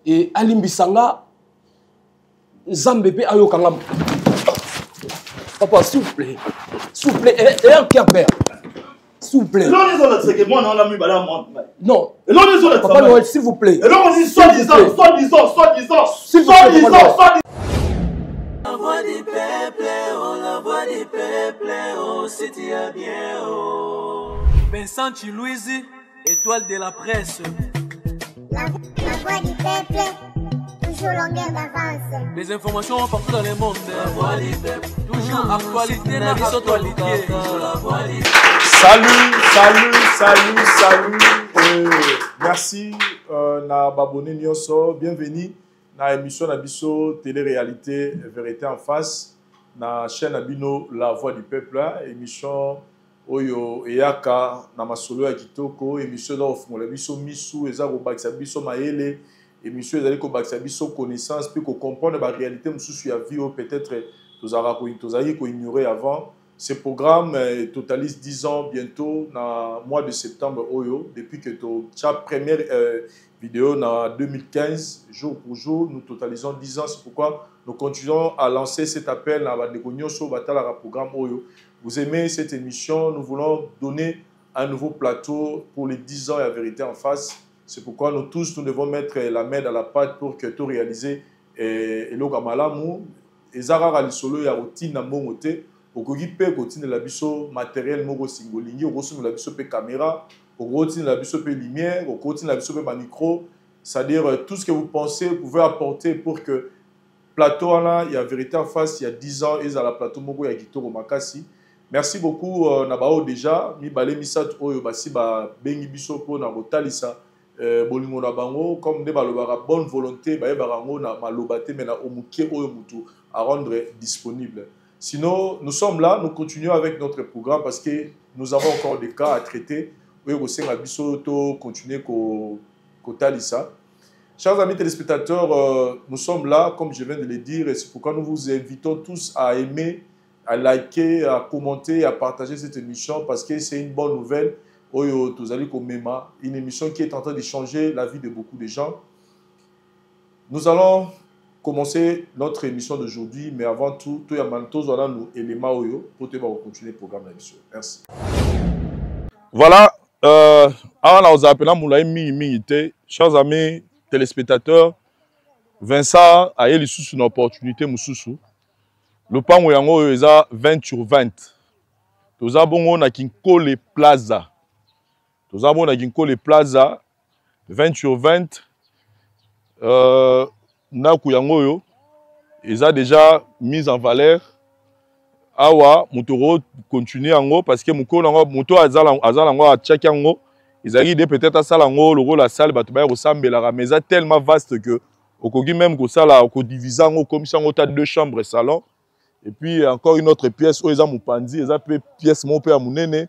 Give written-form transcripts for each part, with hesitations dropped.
et alimbisanga Zambébé ayokanga. Papa, s'il vous plaît, et un cœur père, s'il vous plaît. Non. Papa Noël, s'il vous plaît. Soi-disant. La voix du peuple, oh, la voix du peuple, oh, si tu as bien, oh. Vincent Chilouise, étoile de la presse. La voix du peuple, toujours longueur d'avance. Les informations partout dans le monde. La voix du peuple, toujours actualité dans les actualités. La voix du Salut. Merci na babone nyonso, bienvenue na émission na biso télé-réalité vérité en face na chaîne Abino La Voix du Peuple, émission oyo eyaka na masolo ya kitoko, émission da ofungola biso misu eza ko bakisa biso mayele, émission ezali ko bakisa biso connaissance puis ko comprendre ba réalité mususu ya vie peut-être tozali ko ignorer avant. Ce programme totalise 10 ans bientôt, dans le mois de septembre, depuis que la première vidéo en 2015, jour pour jour, nous totalisons 10 ans. C'est pourquoi nous continuons à lancer cet appel à la programme Oyo. Vous aimez cette émission, nous voulons donner un nouveau plateau pour les 10 ans et la vérité en face. C'est pourquoi nous tous, nous devons mettre la main dans la pâte pour que tout réaliser. Et le Gamalamu, et Zara Ralisolo, il y a routine dans mon côté. Okogi pe continue la biso matériel moko singolingi, okosu la biso pe caméra, okotinue la biso pe lumière, okotinue la biso pe micro, c'est-à-dire tout ce que vous pensez, vous pouvez apporter pour que plateau là, il y a vérité en face, il y a 10 ans, ils ont la plateau moko ya kitoko makasi. Merci beaucoup nabao déjà, mi balé misat oyo basi ba bengi biso po na botalisa bolingo na bango comme de balobara bonne volonté ba barango na malobate mais na omuke oyo mutu à rendre disponible. Sinon, nous sommes là, nous continuons avec notre programme parce que nous avons encore des cas à traiter. Oui, aussi, on continuer ça. Chers amis téléspectateurs, nous sommes là, comme je viens de le dire, et c'est pourquoi nous vous invitons tous à aimer, à liker, à commenter, à partager cette émission parce que c'est une bonne nouvelle. Une émission qui est en train de changer la vie de beaucoup de gens. Nous allons commencer notre émission d'aujourd'hui, mais avant tout, nous allons éléments pour continuer le programme d'émission. Merci. Voilà, chers amis téléspectateurs, Vincent a eu une opportunité. Le pan est 20 sur 20. Nous avons na Kinkole Plaza. Nous avons na Kinkole Plaza 20 sur 20. Naku yangoyo, ils ont déjà mis en valeur. Awa, mutoro continue yango parce que muto azalango a check yango. Ils arrivent peut-être à salango, le rôle la salle batubaya ressemble la mais c'est tellement vaste que okogi même ko sala ko diviser yango comme ça on a 2 chambres et salon. Et puis encore une autre pièce où ils ont mupandi, ils ont pièce mon père munene.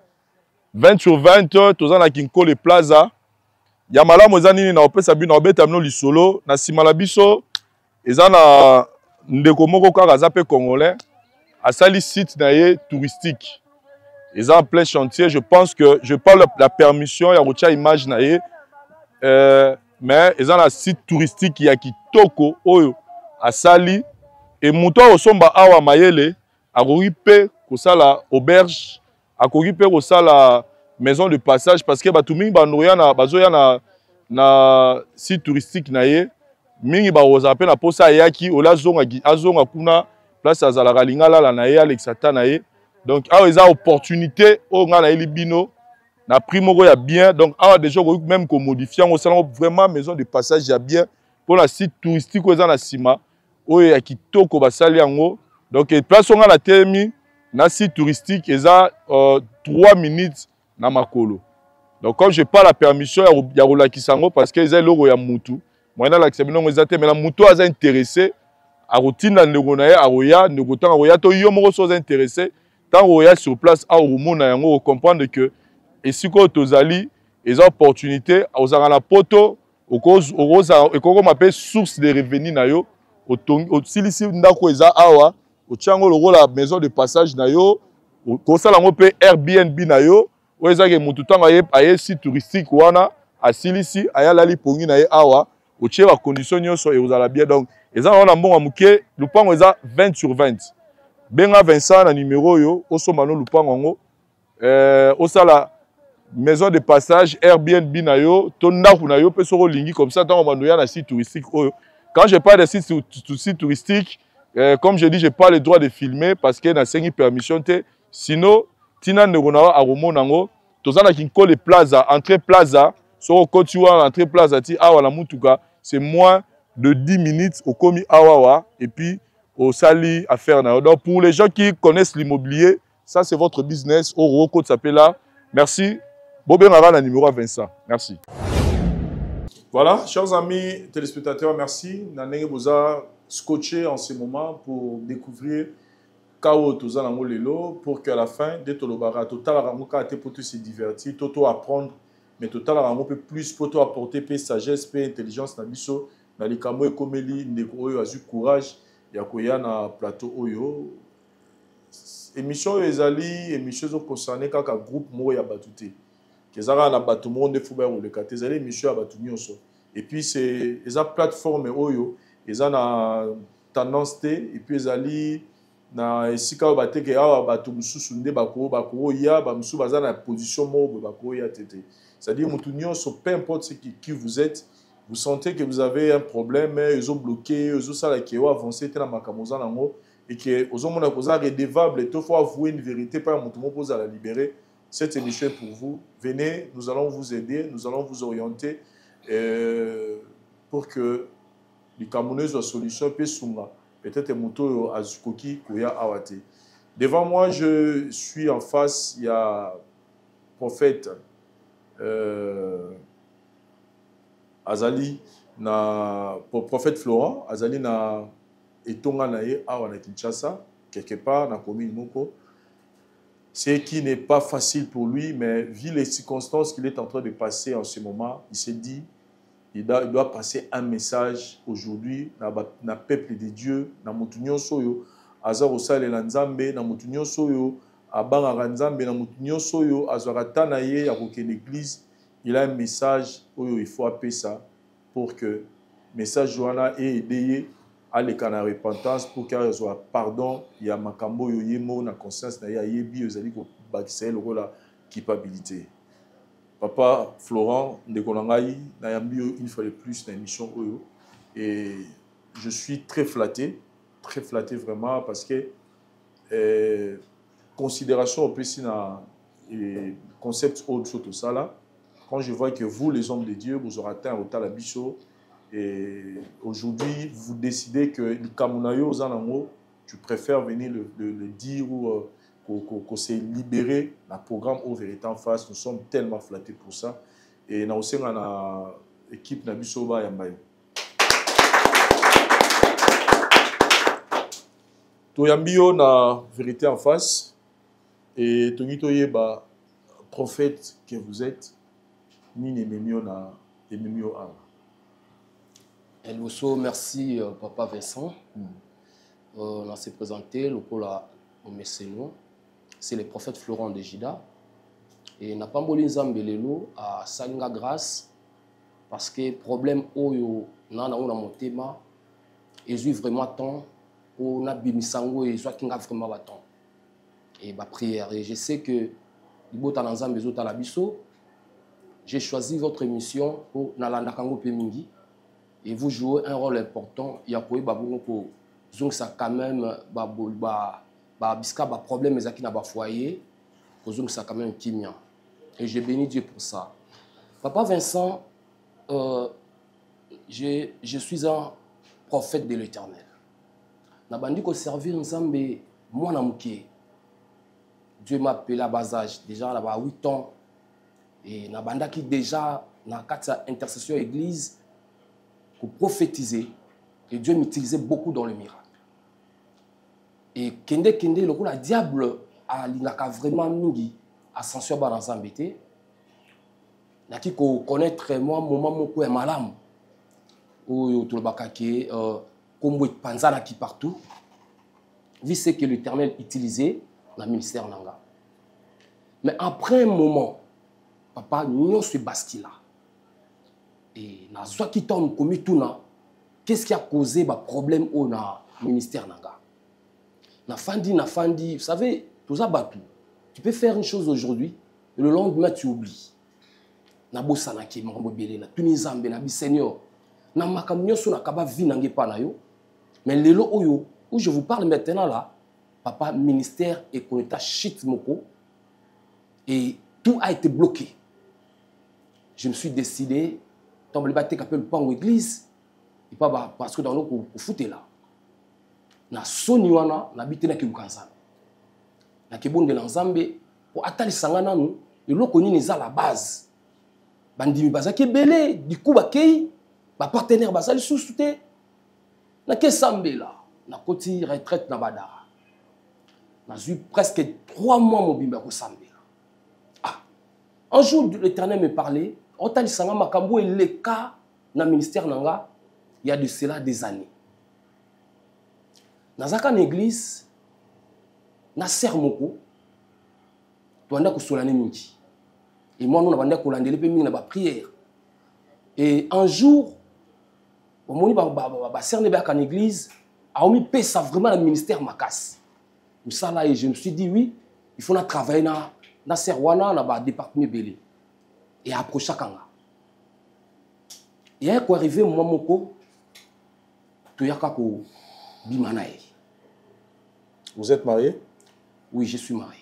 20 sur 20, tous en la Kinkole Plaza. Yamala mozani na opesa bino obeta mno lisolo na simala biso ezana ndeko moko kaka zape congolais asali site na ye touristique. Ils ont en plein chantier, je pense que je parle la permission ya rocha image na ye mais ils ont un site touristique ya kitoko oyo asali et muto osomba awa mayele akoki pe kosala auberge, akoki pe kosala maison de passage parce que batumi banoya na bazoya na site touristique na ye mingi ba ozape na posa yaki ola zonga kuna place azalaka lingala na ye Alexata na ye donc awa eza opportunité o nga na elibino na prix moko ya bien donc awa déjà même ko modifier on sala vraiment maison de passage ya bien pour la site touristique eza na sima oyo ya kitoko basali yango donc place on nga na temi na site touristique eza 3 minutes na makolo. Donc comme je parle la permission ya rolakissango parce que ils logo ya mutu moi na lakisabino ngezate mais la mutu aza intéressé a routine na ndeko na ye aroya ndeko tanga roya to yo moko so intéressé tant roya sur place a rumona yango comprendre que et siko tozali les opportunités ozanga na poto okoza ekoko m'appelle source de revenus na yo osilisi ndako eza awa ochango logo la maison de passage na yo ko sala ngo pe Airbnb na yo oezake mutu tanga ye aye site touristique wana asilisi aya lali pongi na ye awa au tiers à condition nyonso et aux ala bien donc eza on a bon amuke lupango eza 20 sur 20 benga Vincent na numéro yo osomano lupango ngo au sala maison de passage Airbnb na yo to ndaku na yo pe soko lingi comme ça tant on va na site touristique oyo. Quand je parle de site touristique comme je dis j'ai pas le droit de filmer parce que na sengi permission te sinon tina ndekona aromo nango tozana kinko le plaza entrée plaza soko kotiwa entrée plaza ti awa na mutuka c'est moins de 10 minutes au komi awawa et puis au sali à faire. Donc pour les gens qui connaissent l'immobilier, ça c'est votre business. Au Roko de s'appelle là. Merci. Bobé Mara, numéro 25. Merci. Voilà, chers amis téléspectateurs, merci. Nanenge Boza scotché en ce moment pour découvrir Kao Toza Lelo pour qu'à la fin, dès Tolobara, Total Ramoka pour tout se divertir, Toto apprendre, mais Total Ramoka peut plus pour toi apporter paix, sagesse, paix, intelligence, Nabiso, Nalikamo et Komeli, Ndeko, Azu, courage. Yakoya na plateau oyo émission ezali émission concernée kaka groupe mo ya batouté kezara na bato monde fuba ou le kate ezali émission ya batu nyonso et puis c'est eza plateforme oyo eza na tendance té et puis ezali na esika o bateke awa batu mususu nde bako ya ba musu baza na position mo bako ya tété c'est-à-dire mutu nyonso peu importe ce qui vous êtes. Vous sentez que vous avez un problème, ils ont bloqué, ils ont ça qui ont avancé dans ma camoza et que aux hommes on a redevable et il faut avouer une vérité pas mon tout pose à la libérer. Cette émission est pour vous. Venez, nous allons vous aider, nous allons vous orienter pour que les Camerounais soient solution peut-être moto azukoki koya awate. Devant moi, je suis en face, il y a prophète Azali na prophète Florent, Azali na etonga na ye awa na Kinshasa, quelque part na commune Moko. C'est qui n'est pas facile pour lui, mais vu les circonstances qu'il est en train de passer en ce moment, il s'est dit il doit passer un message aujourd'hui na peuple de Dieu, na mutunyo soyo, azaro sale la nzambe, na mutunyo soyo, abanga nzambe, na mutunyo soyo, azarata na ye ya koke l'église. Il a un message où il faut appeler ça pour que le message Johanna ait aidé à la repentance pour qu'il y ait pardon. Il y a Makambo, il y a la conscience, il y a le rôle de culpabilité. Papa Florent, une fois de plus dans l'émission. Et je suis très flatté vraiment parce que considération au plus le concept autre tout ça là. Quand je vois que vous, les hommes de Dieu, vous aurez atteint au Talabiso, et aujourd'hui, vous décidez que le Kamunayo, tu préfères venir le dire ou qu'on s'est libéré, le programme au vérité en face, nous sommes tellement flattés pour ça. Et nous aussi, on a l'équipe Nabiso Bayambayo. Toyambio na vérité en face, et Tonitoye, prophète que vous êtes. Merci Papa Vincent. On s'est présenté, le pôle au Messéno. C'est le prophète Florent de Jida. Et n'a pas mboli Nzambelelo à Salinga Grâce parce que problème oyo na mon thème et j'ai vraiment temps pour na bimisango et soit kinga vraiment temps. Et ma prière et je sais que ibota na Nzambe zota la biso. J'ai choisi votre émission pour Nalanda Kango Pemingi et vous jouez un rôle important. Il y a pour ça quand même biska problème mais qui n'a pas foyer pour ça quand même kimia et j'ai béni Dieu pour ça. Papa Vincent, je suis un prophète de l'Éternel. Na bandi ko servir Nzambe moi na muké. Dieu m'a appelé à bas âge déjà là-bas 8 ans. Et Nabanda qui déjà dans la intercession église pour prophétiser et Dieu m'utilisait beaucoup dans le miracle. Et kende le coup la diable a l'inaka vraiment mingi ascension ba dans embêté. Na qui connaître moi moment moko ya malam ou tout le bakake comme panzana qui partout. Vu ce que l'Éternel utilisait dans le ministère nanga. Mais après un moment papa, nous sommes basqués là. Et na soit qui tombe comme tout na. Qu'est-ce qui a causé le problème au ministère nanga? Na fandi, vous savez, tout ça batu. Tu peux faire une chose aujourd'hui, et le lendemain tu oublies. Na bosana ki mambo belé na tunizambe na bi seigneur. Na makamnyo so na kaba vi nange pa na yo. Mais lelo oyo où je vous parle maintenant là, papa ministère et koneta shit moko et tout a été bloqué. Je me suis décidé tombe le baté qu'appelle le pan église et pas parce que dans l'eau pour fouter là. Na soni wana na bité na kilukanzambe. Na kebonde na nzambe pour atali sangana nous le loko nini za la base. Bandimi bazaki belé du coup bakei ba partenaire bazali sous-souté na ke sambe là na koti retraite na badara na eu presque 3 mois mobimba ko sambe ah un jour l'Éternel me parlait otali sanga makambo et le cas na ministère nanga il y a de cela des années na zaka na église na ser moko to anda ko solane mingi. Et moi, nous avons la prière. Et un jour, au moment où je suis en église, je ça vraiment le ministère Makas. Et je me suis dit, oui, il faut travailler dans le Serwana, dans le département Belé. Et approcher Kanga. Et quand arrivé au moment où je suis marié. Vous êtes marié? Oui, je suis marié.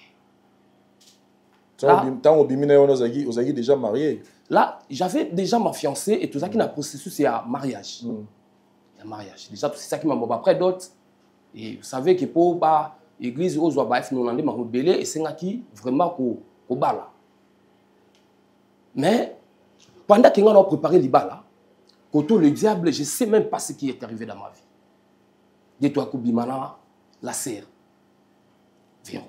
Tant au bimina vous avez déjà marié. Là, j'avais déjà ma fiancée et tout ça qui n'a processus c'est un mariage. Un mariage. Déjà c'est ça qui m'a après d'autres. Et vous savez que pour l'église aux Ouabaïf nous on a m'a rebellé et c'est qui vraiment ko bala. Mais pendant qu'on a préparé les bala, côté le diable, je sais même pas ce qui est arrivé dans ma vie. Dis-toi que bimana la serre. Viens.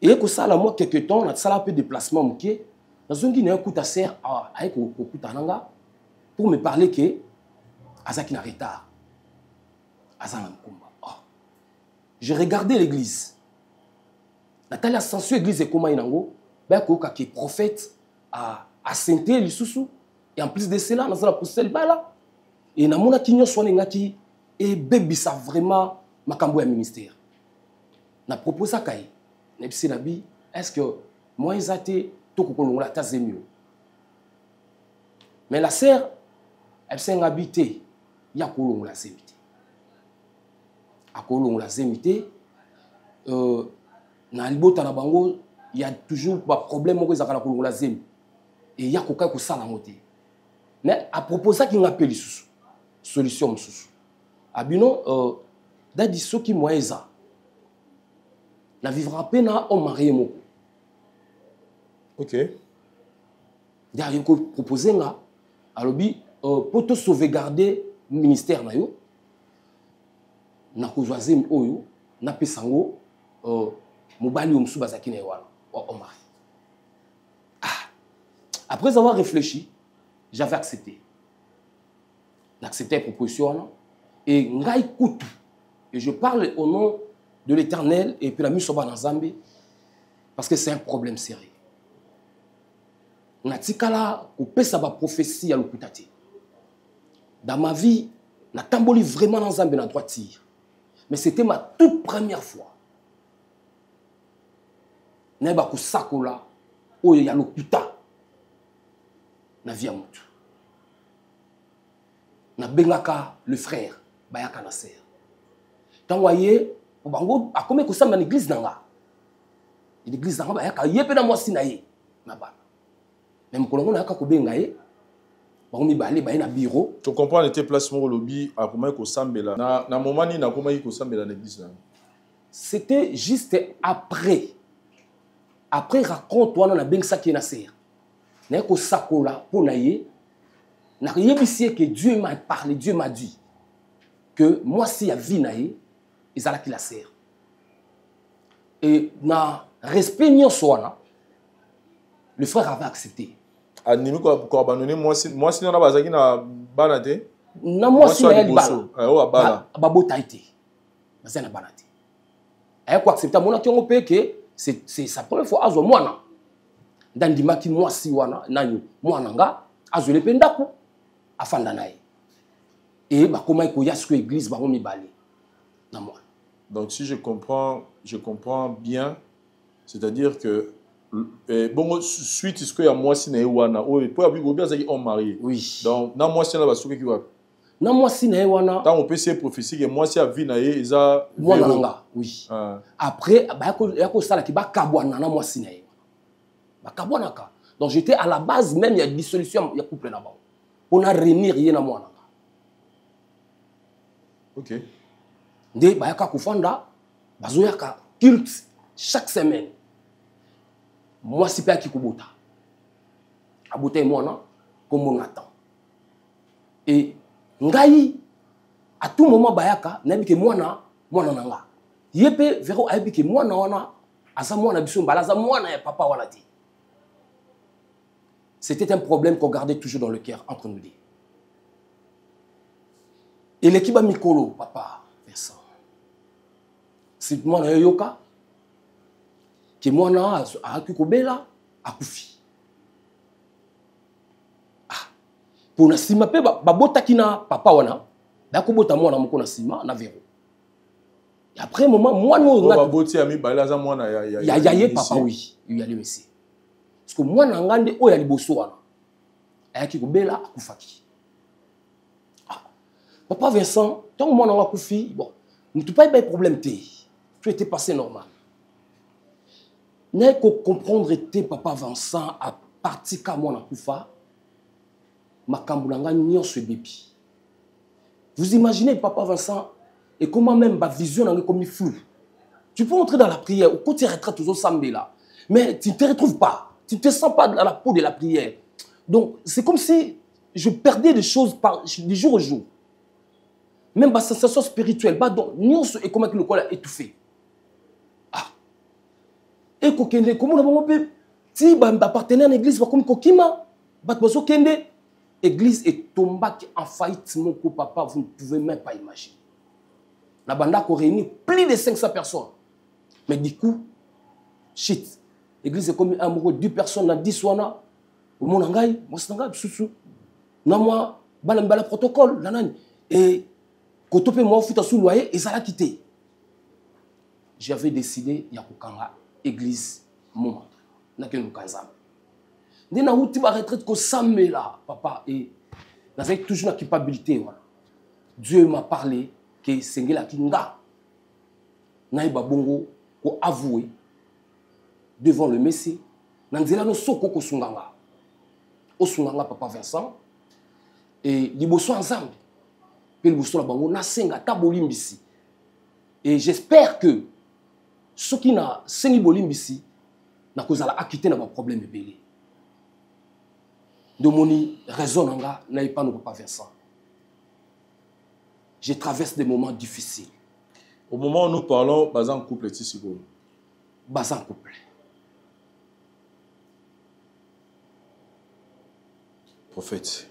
Et que ça, là, moi, quelques temps, on a un peu de déplacement. Dans un guinée, un coup de serre avec un coup de nanga pour me parler que Azaki n'a retard. Je regardais l'église. Nathalie Ascension, l'église est comme inango. Ben, que prophète à Sainte Lissousou. Et en plus de cela, dans la procès là. Et na mona kinyo soné ngaki et bébé ça vraiment makambo ya ministère. Na proposé ça kai. Est-ce que moi, ils étaient tout le ta mieux. Mais la sœur, elle s'est habitée. Il y a qu'on la zémité. À qu'on la zémité, dans le bota na bango, il y a toujours des problèmes avec la zémité. Et il y a qu'on a ça la montée. Mais à propos de ça, qu'il appelle solution. Abino, d'adi ce qui moi ça. Na vivra peine à un marié moko. Ok. Il y a un proposé là. Alors pour te sauvegarder le ministère na yo, na kozwazem oyo, na pesango mobali omsu bazaki na wana o mari. Après avoir réfléchi, j'avais accepté. J'acceptais la proposition et ngai kutu. Et je parle au nom de l'Éternel et puis la mise dans Zambie parce que c'est un problème sérieux. Natikala kopesa ba prophétie à l'okutati. Dans ma vie, na tamboli vraiment dans Zambie na droiture. Mais c'était ma toute première fois. Neba ko sakola o ya lokuta na vie amutu. Na bengaka le frère bayaka na sœur. Tant voyez bango a comme que ça dans l'église nanga. L'église nanga ba yaka yepé na mwasi na ye na bana. Même kolongo na yaka ko benga ye. Bango mi balé ba na bureau. Tu comprends était placement au lobby a comment ko sambela. Na moment ni na comment ko sambela dans l'église nanga. C'était juste après. Après raconte toi na benga ça qui na sœur. Na ko sakola pour na ye. Na yebisi que Dieu m'a parlé, Dieu m'a dit que moi si ya vie na ye ils allaient qui la serre. Et na respect nyoswana, le frère avait accepté. Animi ko abandonner moi si on a bazaki na banate. Na moi si na bala. Oh abala. Babo taité. Na banate. Elle ko accepter mon action pe que c'est sa première fois azo moi na. ndandimaki mwasi wana nani mwana nga azwele pe ndako afanda na ye et bakoma ekoya siko église bango mibale na mwana. Donc si je comprends bien, c'est-à-dire que bon suite ce que ya mwasi na ye wana o po abi go bien ça on marié. Oui. Donc na mwasi na basuke ki wa na mwasi na ye wana tant on peut se prophétie que mwasi a vie na ye eza mwana nga. Oui. Après ya ko sala ki bakabwana na mwasi na ye. Bakabwanaka. Donc j'étais à la base même il y a dissolution ya couple na ba. On a réunir ye na mwana. OK. Nde bayaka kufanda bazoyaka culte chaque semaine. Moi si pe akikubota. Abota mwana comme on attend. Et ngai à tout moment bayaka nabi ke mwana nanga. Yepe vero abi ke mwana wana asa mwana biso mbala za mwana ya papa wana ti. C'était un problème qu'on gardait toujours dans le cœur entre nous deux. Et l'équipe a mikolo papa Vincent. C'est moi na yoka que moi na akikobela akufi. Ah pour na sima pe babota kina papa wana ba kobota moi na moko na sima na vero. Et après moment moi no nga baboti ami bala za moi na ya papa oui, il y a le messie. Parce que moi na ngande o ya liboso wana akikobela akufaki. Papa Vincent, tant que moi n'a pas koufi, bon, ne tu pas eu de problème té. Tu étais passé normal. N'est qu'au comprendre té papa Vincent à partir quand moi n'a koufa, ma kambulanga nyon se bépi. Vous imaginez papa Vincent et comment même ma vision n'a comme flou. Tu peux entrer dans la prière, au côté retraite toujours samedi là, mais tu ne te retrouves pas, tu ne te sens pas dans la peau de la prière. Donc c'est comme si je perdais des choses du jour au jour. Même ma sensation spirituelle, et comment le corps a étouffé. Ah. Et comment on peut si partenaire à l'église, comme Kokima, l'église est tombée en faillite, mon papa, vous ne pouvez même pas imaginer. La bande a réuni plus de 500 personnes. Mais du coup, shit. L'église est comme amoureux 10 personnes, dans 10 wana. Au monde en gagne, moi c'est un gars, sous. Non, moi, bala protocole, et quand on peut moi foutre sous loyer et ça l'a quitté. J'avais décidé il y a kukanga église moment. Na ke nukanza. Ndi na uti ba retraite ko samé là papa et avec toujours la culpabilité voilà. Dieu m'a parlé que sengela kinga. Na iba bongo ko avouer devant le Messie. Na nzela no soko ko sunganga. O sunganga papa Vincent et liboso ensemble. Et j'espère que ceux qui n'ont pas bolimbisi n'a pas acquitté dans problème belé. De mon raison n'a pas nous papa Vincent. Je traverse des moments difficiles. Au moment où nous parlons, bas en couple est ici. Bas en couple. Prophète.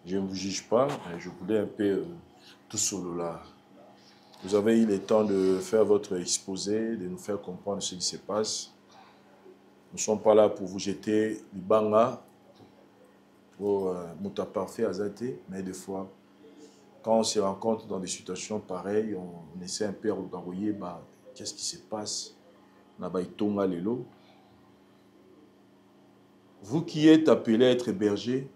Je ne vous juge pas, mais je voulais un peu tout solo là. Vous avez eu le temps de faire votre exposé, de nous faire comprendre ce qui se passe. Nous ne sommes pas là pour vous jeter du banga, pour mouta parfait à zate, mais des fois, quand on se rencontre dans des situations pareilles, on essaie un peu d'envoyer qu'est-ce qui se passe. Vous qui êtes appelé à être berger,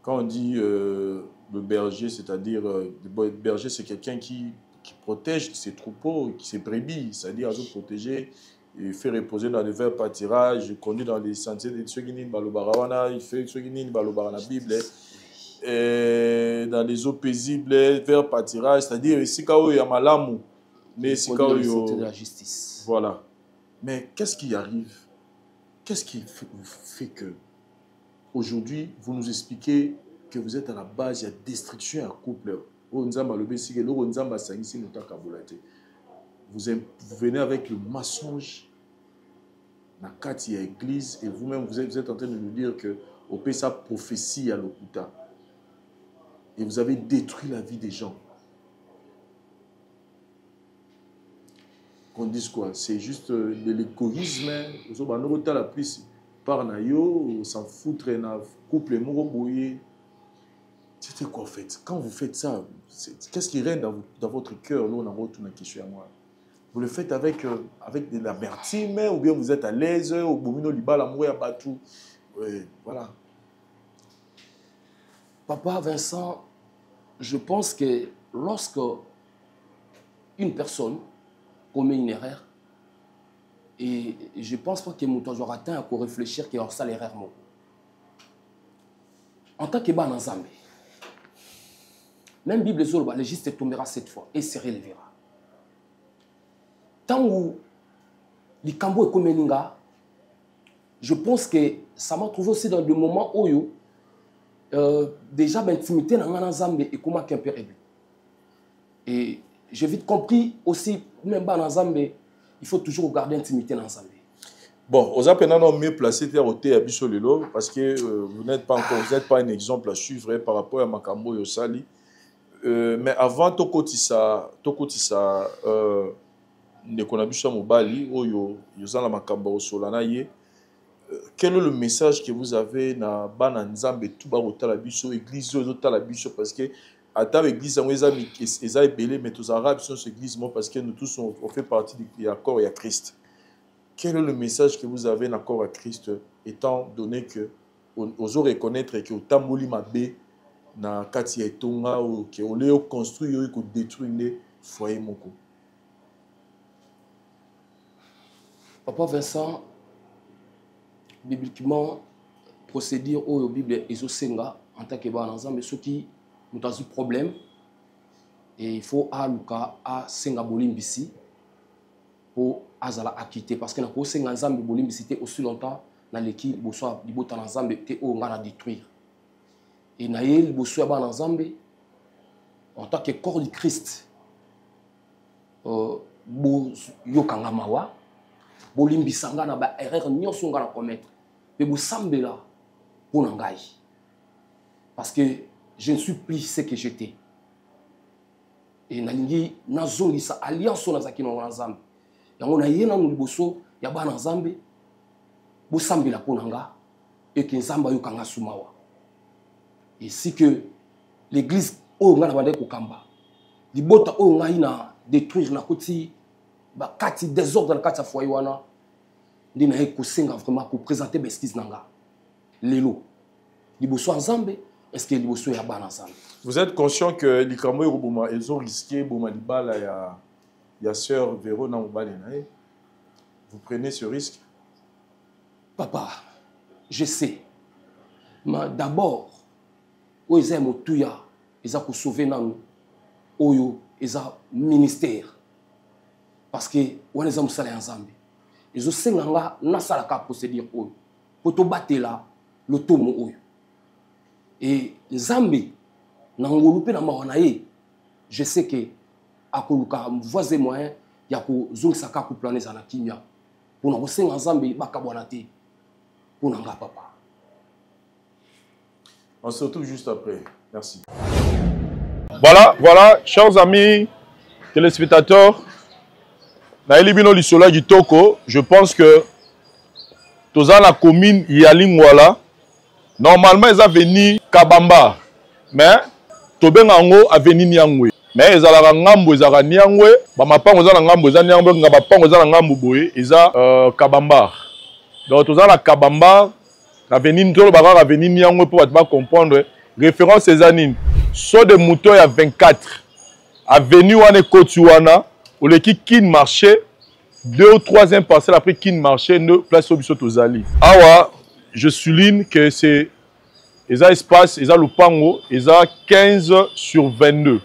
quand on dit le berger, c'est-à-dire le berger, c'est quelqu'un qui protège ses troupeaux, ses brebis, c'est-à-dire se protéger, il fait reposer dans les verts pâtirages, il conduit dans les sentiers de ceux qui n'y balobarawana, il fait ceux qui n'y balobarana Bible, et dans les eaux paisibles, verts pâtirages, c'est-à-dire ici quand il y a malamu, mais ici quand il y a de la justice. Voilà. Mais qu'est-ce qui arrive? Qu'est-ce qui fait que aujourd'hui, vous nous expliquez que vous êtes à la base, il y a destruction à couple. Vous venez avec le mensonge dans la église et vous-même, vous êtes en train de nous dire que au pays, ça prophétie à l'Okuta. Et vous avez détruit la vie des gens. qu'on dise quoi? C'est juste de l'égoïsme. La plus par nayo, on s'en foutre na couple mouroboye. C'était quoi en fait? Quand vous faites ça, qu'est-ce qui règne dans votre cœur? Là, on a retourné la question à moi. Vous le faites avec de l'amertume ou bien vous êtes à l'aise au bomino liba l'amour à batou. Voilà. Papa Vincent, je pense que lorsque une personne commet une erreur, et je ne pense pas que mon toujours atteint à réfléchir qu'il y a ça l'erreur. En tant que ban ensemble, même Bible Zolba, le juste tombera 7 fois et se relèvera. Tant où les Cambo et Komeninga, je pense que ça m'a trouvé aussi dans des moments où déjà l'intimité dans l'ensemble et comment qu'un père est vu. Et j'ai vite compris aussi, même dans l'ensemble, il faut toujours garder l'intimité dans l'ensemble. Bon, aux apprenants mieux placés à Bissolelo parce que vous n'êtes pas encore, vous n'êtes pas un exemple à suivre par rapport à Makambo et Osali. Mais avant Tokotisa, Nekonabisha Mobali, Oyo, Yozana Makambo Solanaye, quel est le message que vous avez dans Bananzambe tout Barotalabiso, Église Otalabiso, parce que à ta église, on est belé, mais tous les Arabes sont cette église parce que nous tous on fait partie du accord et à Christ. Quel est le message que vous avez dans l'accord à Christ, étant donné que vous aurez reconnaître que Tamoli Mabé na Katia Etonga ou que on les construit ou qu'on détruit les foyers moko. Papa Vincent, bibliquement, procédure au Bible Ezosenga en tant que ban ensemble, ceux qui nous ont un problème et il faut à Luka à Senga Bolimbisi pour Azala acquitter parce que na ko Senga ensemble Bolimbisi aussi longtemps dans l'équipe bosoa di botan ensemble te o ngana détruire et na yel bosoa ban ensemble en tant que corps du Christ bo yokanga mawa Bolimbisa ngana ba erreur nyonso ngana commettre mais bo sambela pour ngai parce que je ne suis plus ce que j'étais. Et nalingi nazongi sa alliance na zakino nzambe. Yango na yena mu liboso ya bana nzambe bo sambela ponanga et que nzamba yo kanga sumawa. Et si que l'église o ngana bande ko kamba. Libota o ngai na détruire na koti ba kati désordre na kati foyer wana. Ndina e ko senga vraiment pour présenter beskis nanga. Lelo. Liboso nzambe. Est-ce que vous êtes conscient que les Camerounais ils ont risqué Bomalibala il y a sœur Véro Naoubale. Vous prenez ce risque? Papa, je sais. Mais d'abord, ils aiment tout ya, ils ont sauvé nous, ils ont ministère. Parce que on les a salé ensemble. Ils ont fait na salaka procédure pour te battre là, le tomo. Et Zambé, je sais que akoluka voisin moyen ya ko zongisa ko planer za na kimia pour na senga Zambé bakabwana te pour nanga papa. On se retrouve juste après. Merci. Voilà, chers amis téléspectateurs, Naeli Bino Lisola du Toko, je pense que tous la commune Yalingwala, normalement ils ont venu Kabamba, mais Tobengango a venu Nyangwe. Mais ils ont ngambo ils ont Nyangwe, bamapa ils ont ngambo ils ont Nyangwe, ngabapa ils ont ngambo boye, ils ont Kabamba. Donc tous la Kabamba, a venu Ntolo Baba a venu Nyangwe pour pas comprendre. Référence ces années. Saut de moutons à 24. Avenue Wane Kotuana, où l'équipe qui marchait, 2 ou 3e parcelle après qui marchait, nous place au Bissot aux Ali. Awa, je souligne que c'est les espaces, les lupango, ils ont 15 sur 22.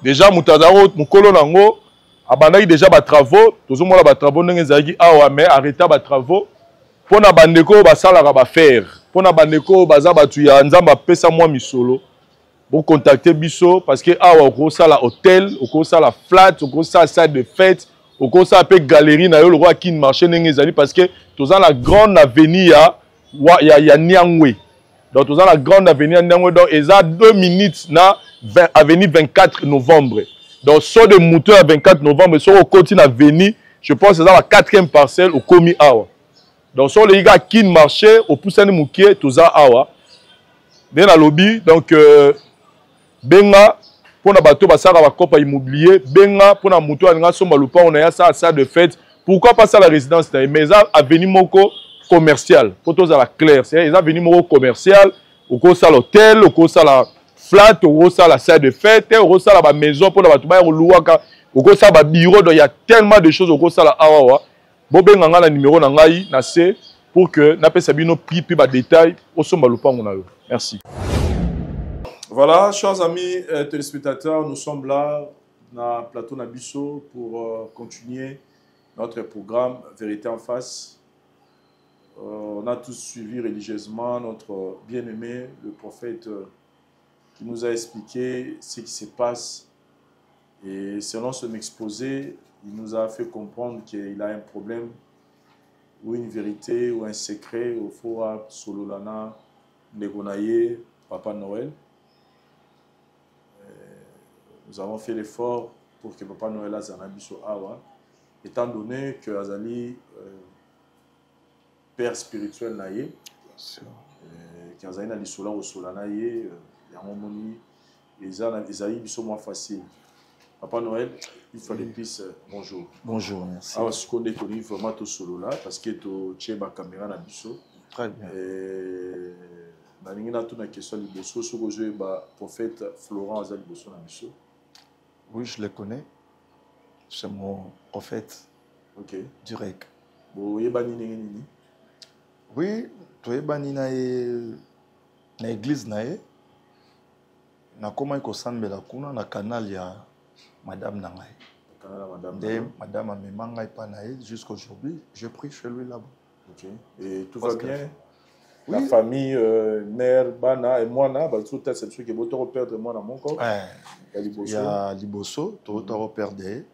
Déjà, Moutadaro, Moukolo Nango, abandonné déjà des travaux, tous les travaux, nous avons dit, mais arrêtez les travaux. Pour na bandeko, basala va faire. Pour na bandeko, baza batuya, nzamba pesa moi misolo. Pour contacter Bisso, parce que awa au ça la hôtel, au ça la flat, au ça salle de fête, au ça peu galerie na yo le roi qui marché n'engezali parce que tous la grande avenue ya Nyangwe. Donc tous la grande avenue ya Nyangwe donc ils a 2 minutes na avenue 24 novembre. Donc sur de moutons à 24 novembre sur au continent avenue je pense que c'est la 4e parcelle au Komi Awa. Donc, sur les gars qui marchaient, au Poussani Mouké, tout ça Awa. Dans la lobby, donc, Benga, pour na bateau, basara va copa immobilier, Benga, pour na mouto, on a ça de fête. Pourquoi pas ça la résidence? Mais ça a venu moko commercial. Pour tous à la claire, c'est ils a venu moko commercial, au cours ça l'hôtel, au cours ça la flat, au cours ça la salle de fête, au cours ça la maison pour la bateau, au louaka, au cours ça la bureau. Donc il y a tellement de choses au cours ça la awa. Bon ben nganga la numéro nangai na C pour que na pe sabino prix puis ba détail au somba lupango na yo. Merci. Voilà, chers amis téléspectateurs, nous sommes là dans le plateau Nabiso pour continuer notre programme Vérité en face. On a tous suivi religieusement notre bien-aimé, le prophète, qui nous a expliqué ce qui se passe. Et selon son exposé, il nous a fait comprendre qu'il a un problème ou une vérité ou un secret au Fora Sololana Negonaye Papa Noël. Nous avons fait l'effort pour que Papa Noël a Zanabiso Awa, étant donné que Azali, père spirituel naïe, qui Azali na lisola au solanaïe, il y a un moment où Esaïe biso moins facile. Papa Noël, il faut des pistes. Bonjour. Bonjour, merci. Alors, ce qu'on est connu vraiment tout solo là, parce que tu tiens ma caméra na biso. Très bien. Na ningina tout na question liboso, ce que je prophète Florent Azali biso na biso. Oui, je le connais. C'est mon prophète. Ok. Direct. Bon, il y a nini. Oui, tu es banni na l'église nae. Na comment il kosambela kuna na canal ya Madame Nangai. Canal Madame. De Madame Amemanga pas nae jusqu'aujourd'hui. Je prie chez lui là-bas. Ok. Et tout va bien. Oui. La famille, mère, Bana et moi, tout c'est ce qui est beau de perdre moi dans mon corps. Il y a Liboso, tu as perdu,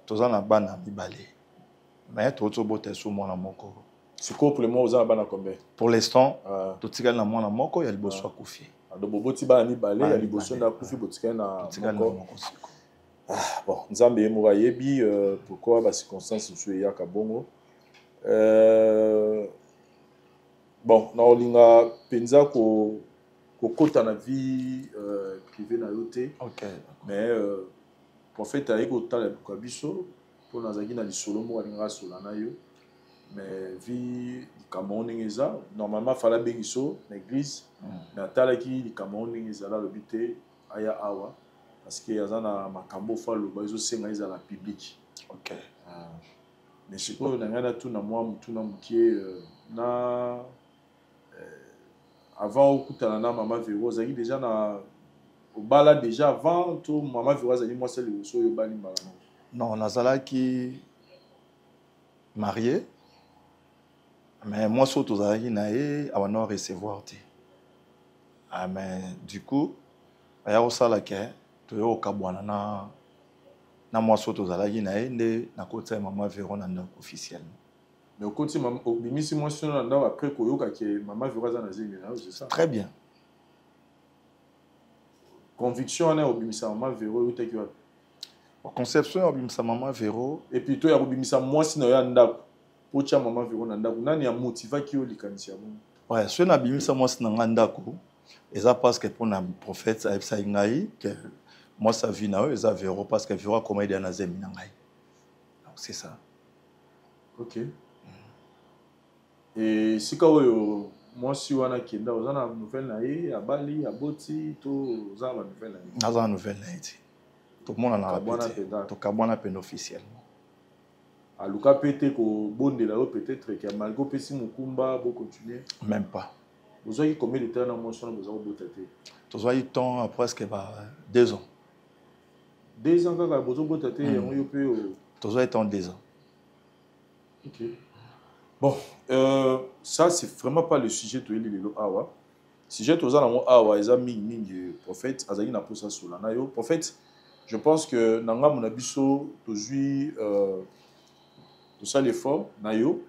tu as Bana Mibale. Mais tu as beau sur moi dans mon corps. C'est quoi pour le moment, vous avez Bana combien? Pour l'instant, tu as dans mon corps, il y a Liboso à Koufi. Donc, Bobo Bana Mibale, il y a Liboso à Koufi, Botika na mon corps. Bon, nous avons Mourayebi, pourquoi la circonstance est à Kabongo. Bon, na olinga penza ko kota na vie privée na yote. OK. Mais prophète a eko tala ko biso pour na zaki na lisolo mo alinga sola na yo. Mais vie Cameroun ngeza normalement fala bengiso na église. Na tala ki Cameroun ngeza la lobité aya awa parce que yazana makambo fa lo bazo senga za la public. OK. Mais c'est quoi na ngana tout na moi tout na mukie na avant au Koutanana, Maman Véro, Zagi déjà na au bala déjà avant tout Maman Véro Zagi moi c'est le so yobani malano. Non, Nazala qui marié, mais moi surtout Zagi nae avant de recevoir ti. Ah mais du coup, il y a aussi là que tu es au Kabwana na moi surtout Zagi nae na côté Maman Véro na officiellement. Mais au côté maman bimisi moi sur là après koyoka que Maman Véro za na zimi na c'est ça. Très bien. Conviction na obimisa Maman Véro yo teki wa. Conception obimisa Maman Véro et puis toi ya obimisa moi si na yo ndako. Pocha Maman Véro na ndako nani ya motiva ki yo likanisi ya bon. Ouais, ce na bimisa moi si na ndako. Et ça parce que pour un prophète ça ingai que moi ça vit na eux ça Véro parce que Véro comment il est na zemi na ngai. C'est ça. OK. Et si kawo moi si wana kenda ozana nouvelle na ye ya bali ya boti to ozana nouvelle na ye. Ozana nouvelle na ye. Tout le monde en a répété. To kabwana pen officiellement. A luka pété ko bondela peut-être que malgré pesi mukumba bo continuer. Même pas. Vous avez combien de temps dans mon son vous avez botaté? Tu as eu temps à presque 2 ans. 2 ans quand vous avez botaté on yo peut. Tu as eu temps 2 ans. OK. Bon, ça c'est vraiment pas le sujet de l'Ililo Awa. Sujet aux gens Awa, ils ont mis prophète, Azali na posa sola na yo. Prophète, je pense que nanga mon abiso toujours tout ça l'effort na yo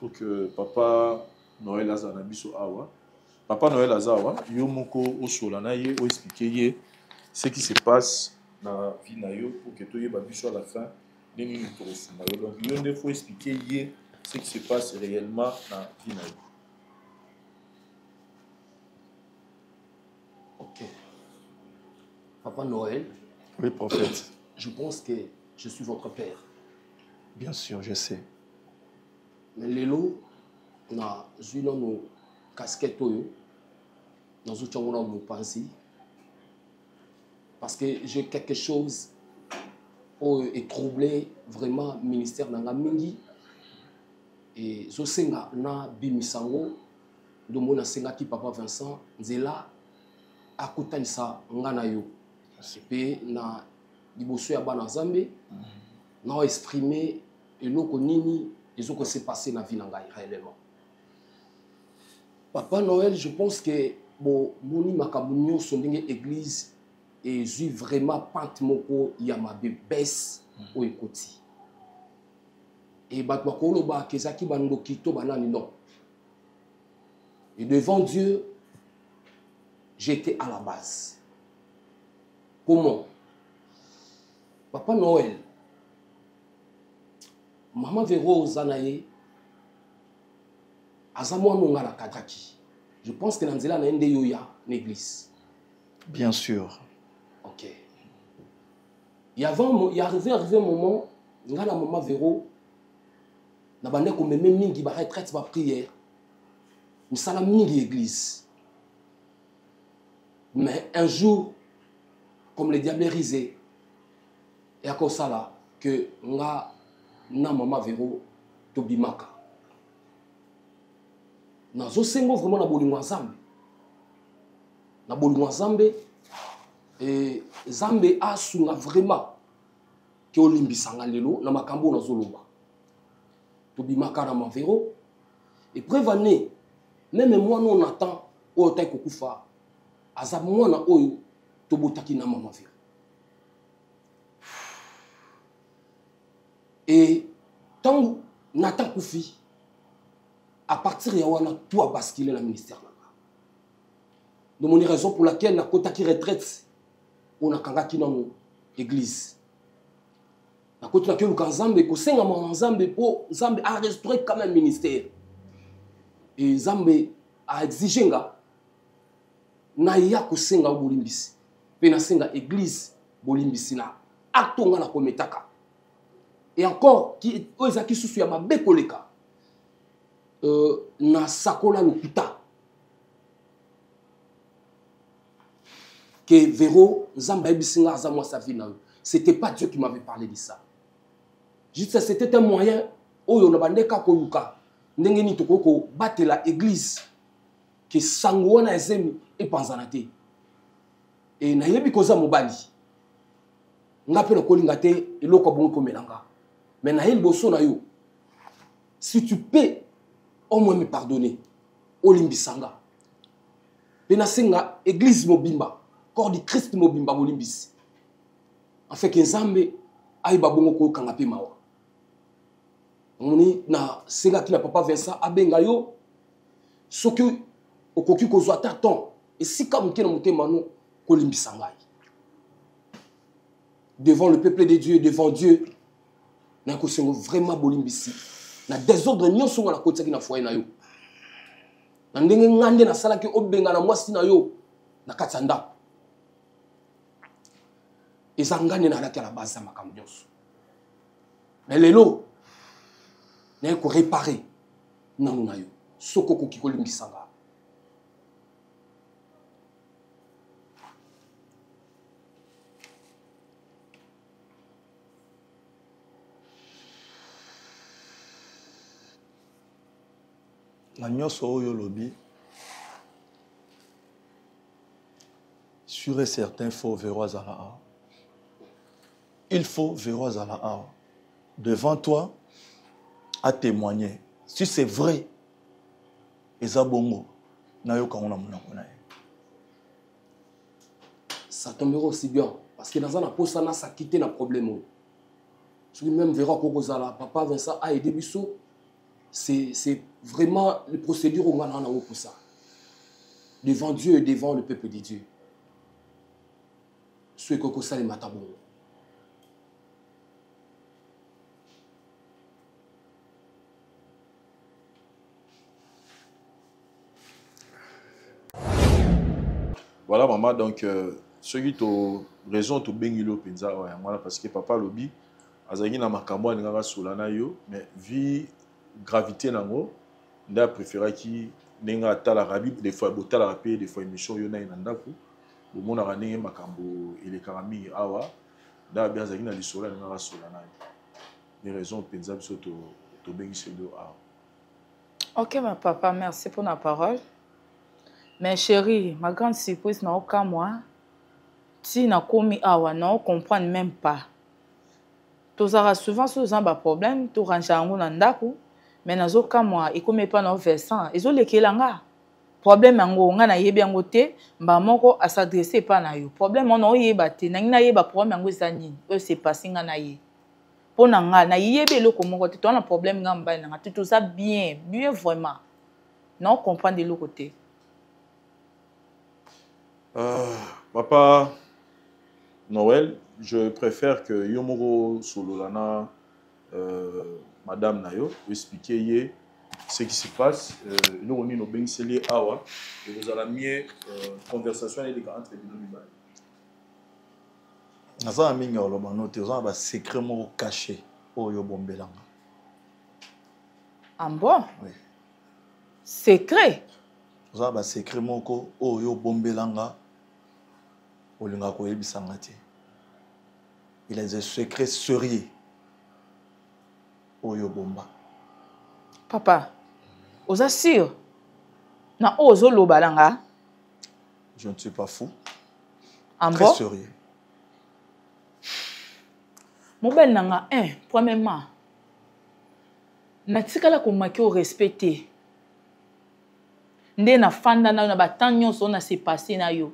pour que Papa Noël Azana biso Awa. Papa Noël Azawa, yo moko au sola na ye, o expliquer ce qui se passe dans la vie na yo pour que tu y biso à la fin Donc, il faut expliquer ce qui se passe réellement dans la vie. Ok. Papa Noël. Oui, prophète. Je pense que je suis votre père. Bien sûr, je sais. Mais lelo, na zui nos casquettes oyo, na zuchangona mo pansi. Parce que j'ai quelque chose est troublé vraiment ministère nanga mingi et zo senga na bimisango do mona senga ki papa Vincent nzela akutanisa ngana yo pe na liboso ya bana Nzambe na exprimer eloko nini ezoko se passer na vie nanga réellement. Papa Noël, je pense que bon moni makambo nyonso ndenge église et j'ai vraiment pante moko ya mabe baisse au ekoti et batwa koloba kezaki bandoki to banani non et devant Dieu j'étais à la base. Comment? Papa Noël, maman Véro Zanaye azamwa nonga la kadaki. Je pense que nanzela na ende yoya l'église. Bien sûr. Ok. Il y arrivé un moment, la maman Véro, na bande ko meme mingi ba retraite ba prière. Nous sala mingi église. Mais un jour, comme le diable est risé, et à cause ça là, que na maman Véro tobimaka. Na zo sengo vraiment na bolingo Nzambe. Na bolingo Nzambe. Et Nzambe asunga vraiment que olimbisanga lelo na makambo na zoloba. Tobimaka na Véro. Et prévenez, même moi non attend o tay kokufa. Aza mwana oyo tobotaki na maman Véro. Et tant Nathan Koufi, à partir de là, tout a basculé dans le ministère. Donc, mon raison pour laquelle la Kota qui retraite, on a kangaki dans l'église. La Kota qui est Nzambe, ko senga Nzambe pour Nzambe a restauré quand même le ministère. Et Nzambe a exigé nga na ya ko senga bolimbisi. Pe na senga église bolimbisi na atonga na kometaka. Et encore, qui est sous ya mabe koleka. Na sakola lokuta. Que Véro, Nzamba ebisinga azamwa sa vie na. C'était pas Dieu qui m'avait parlé de ça. Juste c'était un moyen oyo na bandeka ko yuka. Ndenge ni tokoko batela église que sango na ezemi e panzanate. Et na yebi koza mobali. Ngape na kolinga te eloko bongo komelanga. Mais na yel boso na yo. Si tu peux au moins me pardonner. Olimbisanga. Penasenga église mobimba. Corps du Christ mobimba olimbisi. En fait que Nzambe aïba bongo ko kangape mawa. Moni na senga ki na papa Vincent abenga yo. Soki okoki ko zwa taton et si ka mukena mutema no kolimbisanga. Devant le peuple de Dieu, devant Dieu, na ko sengo vraiment bolimbisi. Na désordre nyonso na kotaki na foyer na yo. Na ndenge ngande na salaki obenga na mwasi na yo na katanda. Ezangane na laki à la base ya makambo nyonso. Mais lelo na ko réparer nanu na yo. Soko ko kikolimbisanga. Na nyonso oyo lobi sûr et certain faut Véro azala. Il faut Véro azala devant toi à témoigner. Si c'est vrai, eza bongo na yo kango na monango na. Ça tombera aussi bien parce que dans un aposa na ça quitter na problème. Si même Véro kokozala papa Vincent a aidé biso. C'est vraiment le procédure au Ghana pour ça. Devant Dieu et devant le peuple de Dieu. Ce que ça les matabon. Voilà, maman, donc, ceux qui ont raison, tu bengilo penza, voilà, parce que papa lobby, azagi na makambo n'ingara solana yo, mais vu gravité nango, nda préféré qui n'inga tala rabi, des fois botala rapé, des fois émission yo na inandaku, au monde a rané makambo et les karami awa, nda bien azagi na lisola n'ingara solana yo. Les raisons penza biso to bengiselo awa. Ok, ma papa, merci pour la parole. Mais chérie, ma grande surprise n'a aucun mois. Si n'a commis awa, non, comprendre même pas. Tous aura souvent sous un problème, tout range en nandaku, mais n'a aucun mois, et comme pas nos versants, ils ont les kelanga. Problème en on a yébi en côté, bah moko à s'adresser pas na yo. Problème on a yéba te, n'a yéba problème en gozani, eux c'est passé na yé. Pour na yébi le comme côté, tu as un problème gamba na, tout ça bien, bien vraiment. Non, comprendre de l'autre côté. Papa Noël, je préfère que Yomoro Sololana, Madame Nayo, expliquer ce qui se passe. Nous, on est nos Bengseli Awa, et vous allez mieux conversation avec les grands entre les deux. Naza mingi olobano te ozana ba secret moko caché oyo bombelanga. Ah bon? Oui. Secret? Ozana ba secret moko oyo bombelanga. Olinga ko yebisanga te. Il a des secrets sérieux oyo bomba. Papa, oza sûr? Na ozo lobalanga? Je ne suis pas fou. Ah très bon? sérieux. Mon bel nanga, premièrement, na tikala ko maki o respecter. Nde na fanda na ba tanyo so na se passer na yo.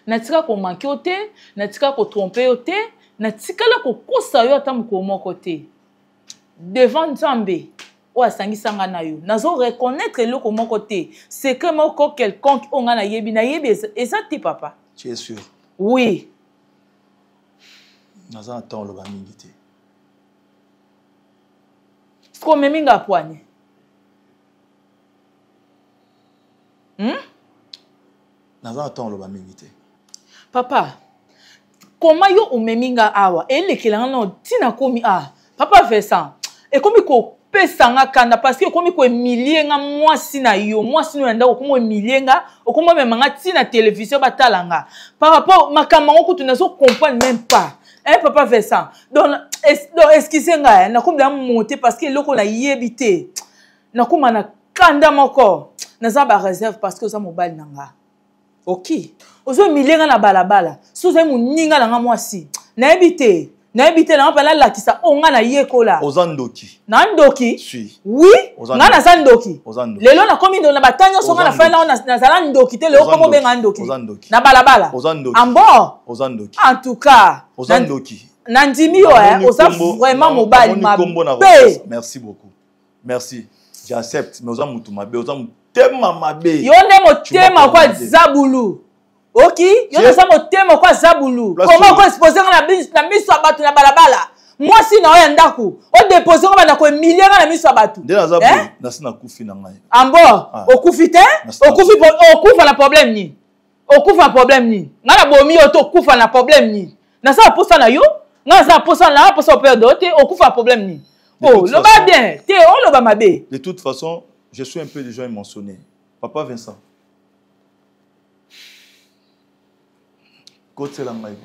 Na tika ko maki o te, na tika ko tromper o te, na tikala ko kosa yo ata moko moko te. Devant Nzambe, o asangisa nga na yo. Nazo reconnaître le ko moko te. C'est que moko quelconque o nga na yebi exact papa. Tu es sûr? Oui. Naza attend le bamingi te. Sko meminga poani. Naza attend le bamingi te. Papa, comment yo o meminga awa? Et kelanga no tina komi a. Papa fait ça. Et comme ko pesanga kanda parce que comme ko emilie nga mwasi na yo, mwasi no nda ko mo emilie nga, o komo memanga tina télévision batalanga. Par rapport makamanga ko tu nazo comprendre même pas. Papa fait ça. Donc, excusez-moi, na comme monter parce que loko na yebité. Na comme na kanda moko. Na za ba réserve parce que ça mobile nanga. OK. Ozo milenga na balabala. Soza mu ninga na mwasi. Na yebité. Na yebité na pala la kisa onga na yekola. Ozandoki. Na ndoki? Si. Oui. Nga na sandoki. Ozandoki. Lelo na komi ndo na batanya songa na fa na zala ndoki te lelo komo benga ndoki. Ozandoki. Na balabala. Ozandoki. Ambo. Ozandoki. En tout cas. Ozandoki. Nandimi yo oza vraiment mobile mabe. Merci beaucoup. Merci. J'accepte. Mais oza mutu mabe, oza mutema mabe. Yo nde motema kwa zabulu. OK? Yo nde motema kwa zabulu. Comment ko exposer na miso abatu na balabala? Moi si na oya ndaku. O déposer ko na ko million na miso abatu. Nde na zabulu. Na sina kufi na ngai. Ambo, okufi te? Okufa na problème ni. Okufa na problème ni. Ngana bomi yo to kufa na problème ni. Na sa posa na yo? Non, ça pour ça là, pour ça perdre, au coup un problème ni. Oh, le va bien, t'es on le va mabé. De toute façon, je suis un peu déjà émotionné. Papa Vincent. Côté la maille.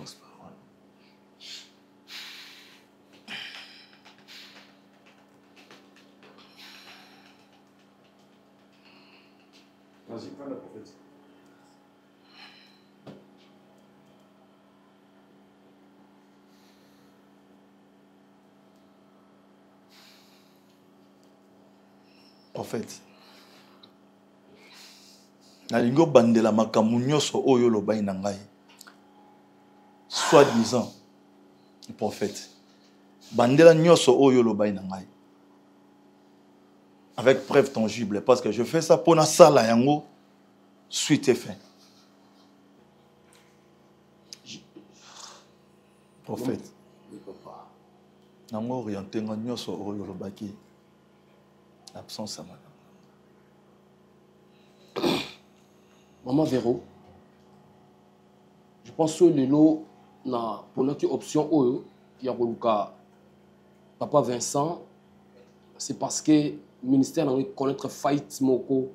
Vas-y, prends la prophète. En fait, nalingo bandela makambo nyonso oyo lobai na ngai. Soi-disant, le prophète. Bandela nyonso oyo lobai na ngai. Avec preuve tangible, parce que je fais ça pour na sala yango suite et fin. Prophète. Nango orienté nga nyonso oyo lobaki. Absence à madame. Maman Véro, Je pense que le lot, pour notre option, il y a Papa Vincent, c'est parce que le ministère n'a connaître faillite moko,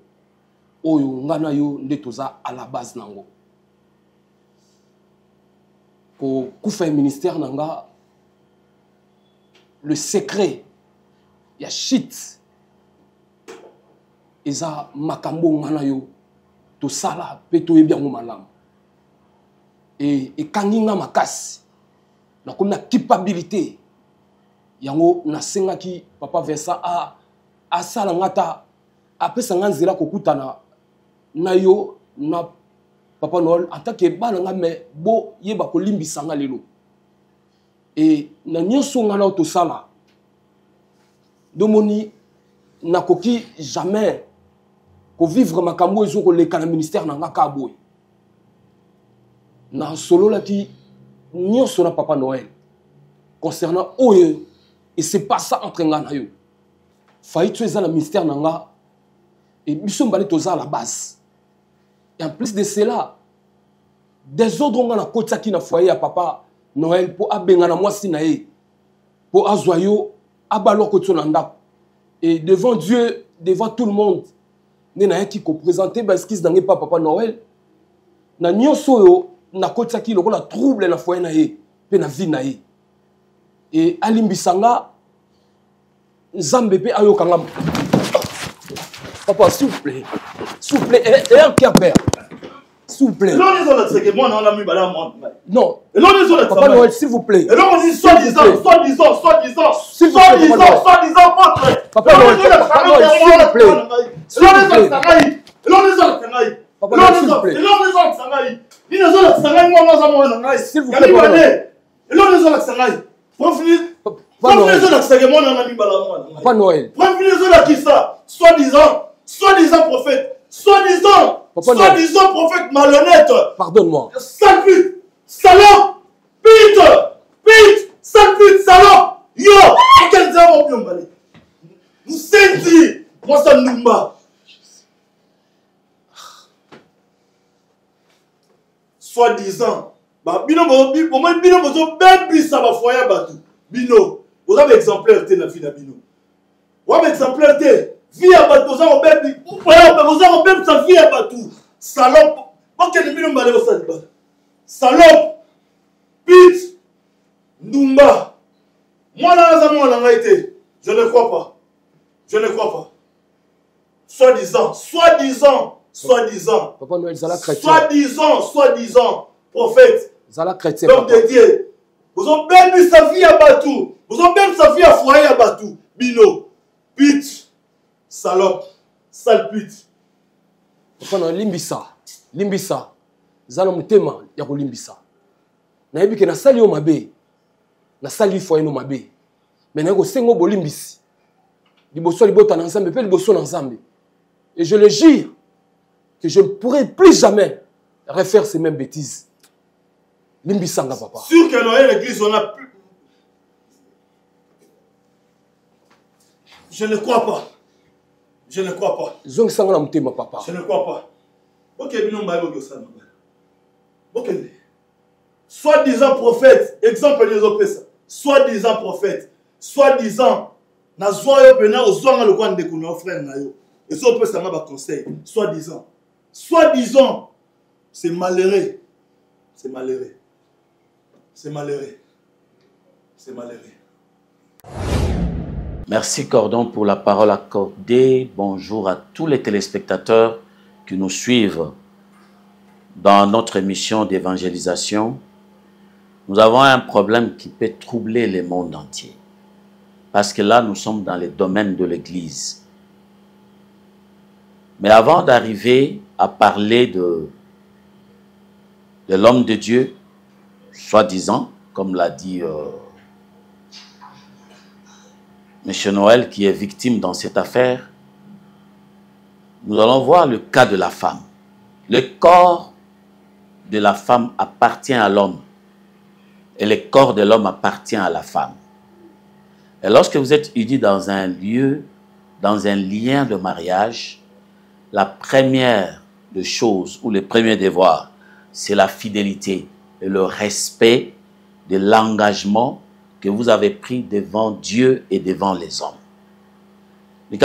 ngana yo ndetoza à la base nango. Pour le ministère nanga, le secret, il y a shit. Et ça, makambo ngana yo, to sala, peto e bien malam. Et kanginga makasi, na comme na culpabilité. Yango na senga ki Papa Vincent a sala ngata apesa nganzela kokutana na yo na Papa Noël en tant que bana nga me bo yeba ko limbisa nga lelo. Et na nyonso nga na to sala domoni na koki jamais ko vivre makambo ezo ko leka na ministère na nga ka boy. Na solo la ki nyonso na Papa Noël concernant oye. Et c'est pas ça entre nga na yo. Failli tu es dans le ministère nanga et biso mbali toza à la base. Et en plus de cela, des autres nga na kota ki na foyer à Papa Noël pour abenga na mwasi na ye. Pour azoyo abalo ko tsonanda. Et devant Dieu, devant tout le monde, ne na ki ko présenter ba esquisse d'angé pas Papa Noël. Na nyonso yo na kota ki lokola trouble na foyer na ye, pe na vie na ye. Et alimbisanga Zambébé ayokanga. Papa, s'il vous plaît, et un cœur père, s'il vous plaît. Non. Papa Noël, s'il vous plaît. Soi-disant, Papa Noël, s'il vous plaît. S'il vous plaît. Papa Noël. Soi-disant prophète, soi-disant prophète malhonnête. Pardonne-moi. Sale pute, salope, pute, sale pute, salope. Yo, quel diable on peut nous senti, moi ça nous bat. Soi-disant, bino ça va foyer battu. Bino, vous avez exemplaire la vie de Bino. Vous avez exemplaire vie à bateau, vous avez même sa vie à bateau. Salope, pas que Bino m'allait au salon. Salope, pute, Ndumba. Moi là, on a été. Je ne crois pas. Soi-disant. Papa Noël, Zala chrétien. Soi-disant, prophète. Zala chrétien. L'homme de Dieu. Vous avez même sa vie à Batou. Vous avez même sa vie à foyer à Batou. Bino. Pute. Salope. Sale pute. Papa Noël, limbisa. Zala mutema ya ko limbisa. Na yebi ke na sali o mabe. Na sali foyer no mabe. Mais na ko sengo bolimbisi. Liboso libota na nzambe pe liboso na nzambe. Et je le jure que je ne pourrai plus jamais refaire ces mêmes bêtises. Limbisanga papa. Sûr que Noël l'église on a plus. Je ne crois pas. Zong sanga na mutema papa. Je ne crois pas. OK, bino mbaye ko ça. OK. Soi-disant prophète, exemple les autres ça. Soi-disant prophète, soi-disant na zoyo pena ozonga le kwa ndeko na frère na yo. Et ça peut ça m'a conseil, soi-disant. C'est malheureux. Merci Cordon pour la parole accordée. Bonjour à tous les téléspectateurs qui nous suivent dans notre émission d'évangélisation. Nous avons un problème qui peut troubler le monde entier. Parce que là, nous sommes dans les domaines de l'Église. Mais avant d'arriver à parler de l'homme de Dieu, soi-disant, comme l'a dit M. Noël, qui est victime dans cette affaire, nous allons voir le cas de la femme. Le corps de la femme appartient à l'homme et le corps de l'homme appartient à la femme. Et lorsque vous êtes unis dans un lieu, dans un lien de mariage, la première des choses ou le premier devoir, c'est la fidélité et le respect de l'engagement que vous avez pris devant Dieu et devant les hommes. Ce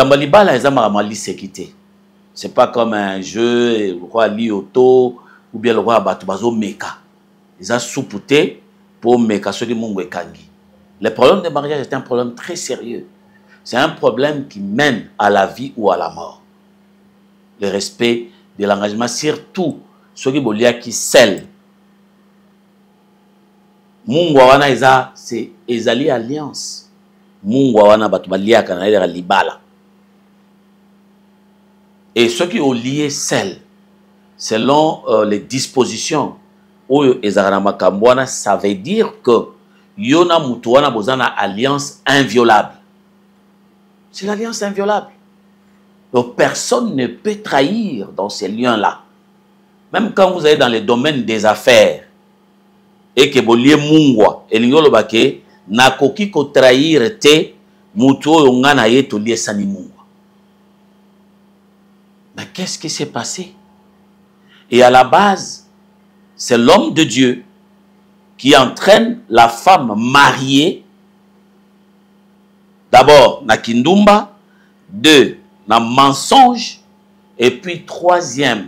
n'est pas comme un jeu, le roi Lioto ou bien le roi Batubazo Meka. Ils ont soupouté pour Meka ceux qui m'ont kangi. Le problème de mariage est un problème très sérieux. C'est un problème qui mène à la vie ou à la mort. Le respect de l'engagement, surtout ceux qui scellent. Mungwawana c'est ezali alliance. Mungwawana batubalia kana libala. Et ceux qui ont lié scellent selon les dispositions où ça veut dire que yona mutuana bozana alliance inviolable. C'est l'alliance inviolable. Donc personne ne peut trahir dans ces liens-là. Même quand vous allez dans les domaines des affaires et que vous liez mungwa et l'ingolo bake nakoki ko trahir te mutuo yongana yeto lié sani mungwa. Mais qu'est-ce qui s'est passé? Et à la base, c'est l'homme de Dieu qui entraîne la femme mariée, d'abord na kindumba, deux, na mensonge, et puis troisième,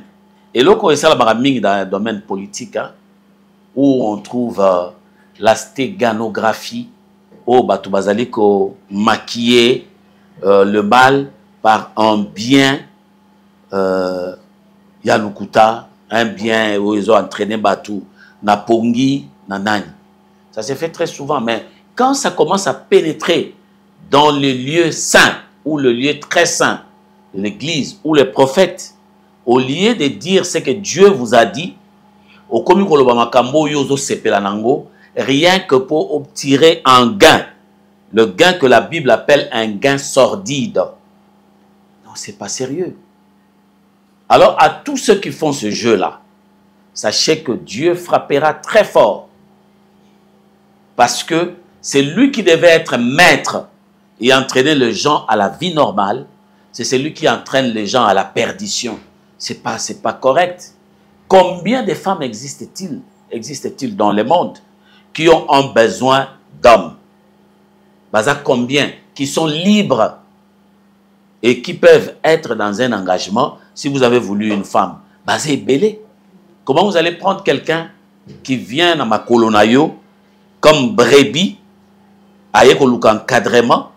et là on est dans le domaine politique, hein, où on trouve la stéganographie, où Batu Bazaliko maquiller le mal par un bien Yalukuta, un bien où ils ont entraîné Batu, na Pongi, na Nani. Ça se fait très souvent, mais quand ça commence à pénétrer dans le lieu saint, ou le lieu très saint, l'église, ou les prophètes, au lieu de dire ce que Dieu vous a dit, rien que pour tirer un gain, le gain que la Bible appelle un gain sordide. Non, c'est pas sérieux. Alors, à tous ceux qui font ce jeu-là, sachez que Dieu frappera très fort. Parce que c'est lui qui devait être maître et entraîner les gens à la vie normale. C'est celui qui entraîne les gens à la perdition. C'est pas correct. Combien de femmes existent-ils dans le monde qui ont un besoin d'hommes? Combien qui sont libres et qui peuvent être dans un engagement si vous avez voulu une femme? Belé. Comment vous allez prendre quelqu'un qui vient dans ma colonayo comme brebis, avec un encadrement,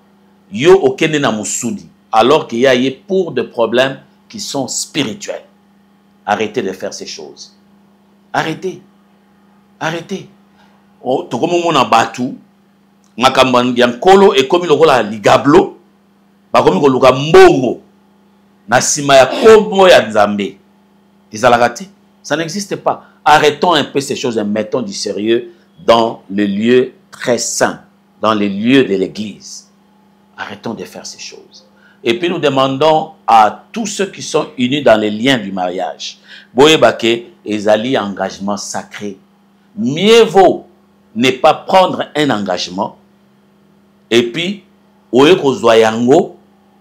yo okene na musudi, alors qu'il y a pour des problèmes qui sont spirituels? Arrêtez de faire ces choses. Arrêtez. Arrêtez. To comme mon abatu, makamban yankolo et comme lokola ligablo, ba comme ko luka mbongo na sima ya kobo ya nzambe. Izalagati, ça n'existe pas. Arrêtons un peu ces choses et mettons du sérieux dans le lieu très saint, dans les lieux de l'église. Arrêtons de faire ces choses. Et puis nous demandons à tous ceux qui sont unis dans les liens du mariage, Boyebake, ezali engagement sacré. Mieux vaut ne pas prendre un engagement et puis oyekozoyango,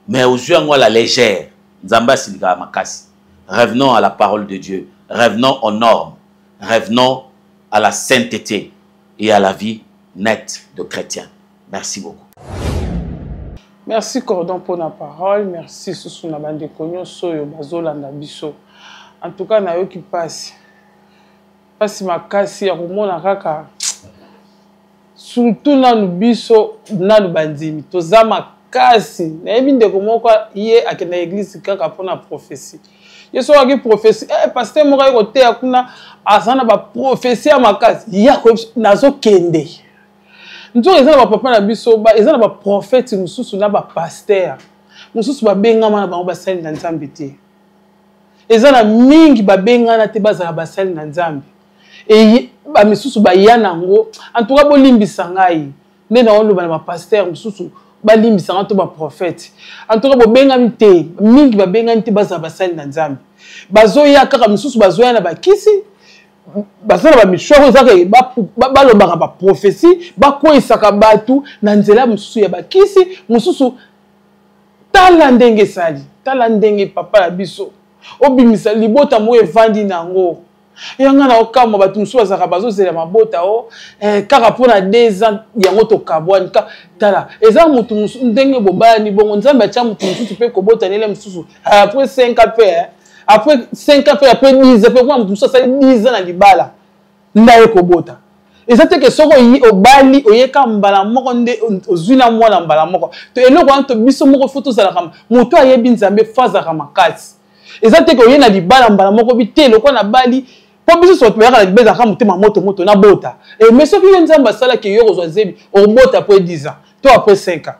mais ozoyango à la légère. Nzamba silika makasi. Revenons à la parole de Dieu. Revenons aux normes. Revenons à la sainteté et à la vie nette de chrétiens. Merci beaucoup. Merci Cordon pour la parole. Merci Sousouna Bandekonyo Soyo Bazola Nabiso. En tout cas, na yo qui passe. Parce que ma kasi ya kumona kaka. Surtout na nubiso na lubandimi. Toza makasi. Na yebi ndeko moko ye akena église kaka pona prophétie. Yeso waki prophétie. Pasteur moko yeko te akuna asana ba prophétie ya makasi. Yako nazo kende. Nous avons papa na biso ba ezana ba prophète mususu na ba pasteur mususu ba bengama na bango basali na nzambe te ezana mingi ba bengana te bazala basali na nzambe e ba misusu ba yana ngo en tout cas bolimbisa ngai nde na oloba na ba pasteur mususu ba limbisa ngato ba prophète en tout cas bo bengami te mingi ba bengani te bazala basali na nzambe bazoya kaka mususu bazoya na ba kisi basala ba mishoro zake ba lobaka ba prophétie ba koisaka batu na nzela mususu ya bakisi mususu tala ndenge sali tala ndenge papa ya biso obimisa libota mo evandi nango yanga na okama batu musu bazaka bazozela mabota o kaka pona 2 ans yango to kabwani tala eza mutu musu ndenge bobani bongo nzambe acha mutu musu pe kobota nele mususu après 5 ans après 5 ans après 10 ans après mutu musu ça 10 ans na libala ndaye kobota eza te ke soko yi obali oyeka mbala moko nde ozwina mwana mbala moko to eloko anto biso moko foto zala kama mutu ayebi nzambe faza kama kati eza te ke oyena libala mbala moko bite loko na bali po biso so tuyaka na libeza kama mutema moto na bota mais soki yo nzamba sala ke yo kozwa zebi obota après 10 ans to après 5 ans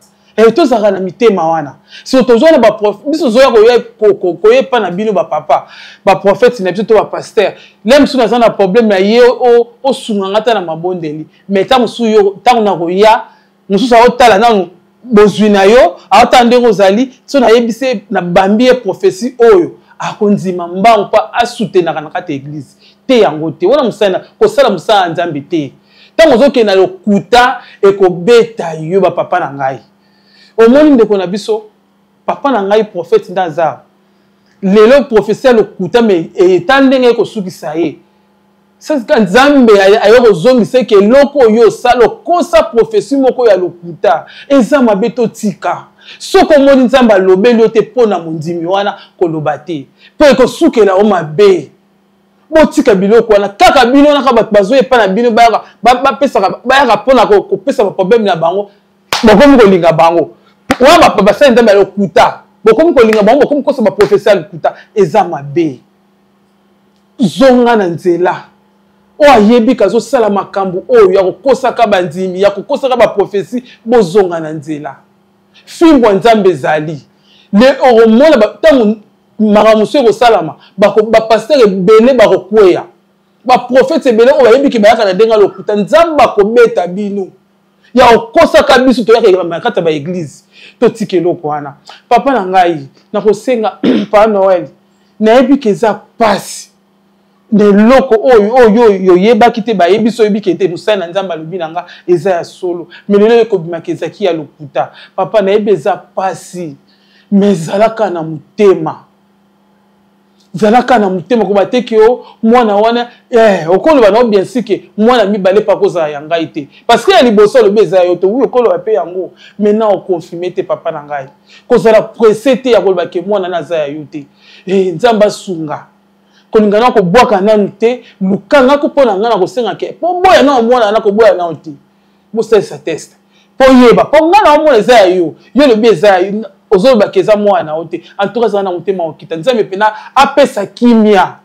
to zaka na mitema wana si tozona ba prof biso zoya ko ye pa na bino ba papa ba prophète na biso to ba pasteur lem suna zana problème na ye o sunganga na mabondeli mais ta musu yo ta na roya musu sa otala na bozwina yo atande kozali so na yebise na bambi prophétie oyo akonzima mbangu pa asoutenaka na kati église te yango te wana musana ko sala musana nzambe te tango zoke na lokuta ekobeta yo ba papa na ngai omoni ndeko na biso papa na ngai prophète ndaza lelo professeur lokuta me etandenge ko sukisa ye sasa nzambe ayoko zongisa ke loko yo sala kosa prophétie moko ya lokuta eza mabeto tika soko omoni nzambe alobeli yo te pona mondimi wana koloba te po ekosukela o mabe botika biloko wana kaka bino naka bato bazoyepa na bino bayaka mpona kopesa baproblème na bango bokomi kolinga bango wana basali nzambe ya lokuta bokomi kolinga bango bokomi kosa baprofesseur ya lokuta eza mabe zonga na nzela oyo ayebi kazosala makambo oyo ya kokosaka bandimi ya kokosaka baprofesi bozonga na nzela fimbo nzambe ezali le oromona ntango makambo mosusu ekosalama bapaster ebele bakokweya baprofete ebele oyo bayebi ke bayaka na ndenge ya lokuta nzambe akobeta bino ya kokosaka biso toyaka na kati ya baeglize totika eloko wana papa na ngai nakosenga pa Noël nayebi ke eza pasi neloko oyo yoyebaki te bayebi so yebi ke te mosala na nzambe alobi na nga eza ya solo me lelo ekobimaka ezaki ya lokuta papa nayebi eza pasi me ezalaka na motema zalaka na motema ko bateki yo mwana wana okoloba na bien sike mwana mibale pa kozala ya ngai te parce que ya liboso alobi eza yo to okoloba pe yango maintenant okonfirme te papa na ngai kozala pressé te ya koloba ke mwana naza ya yo te nzambe asunga kolinga na kobwaka nanu te lukanga ko pona ngana kosenga ke po boya na mwana na koboya na te bosalisa test po yeba po ngana mwana eza ya yo lobi eza ya yo ozoloba ke eza mwana na te en tout cas za na motema okita nzambe pena apesa kimia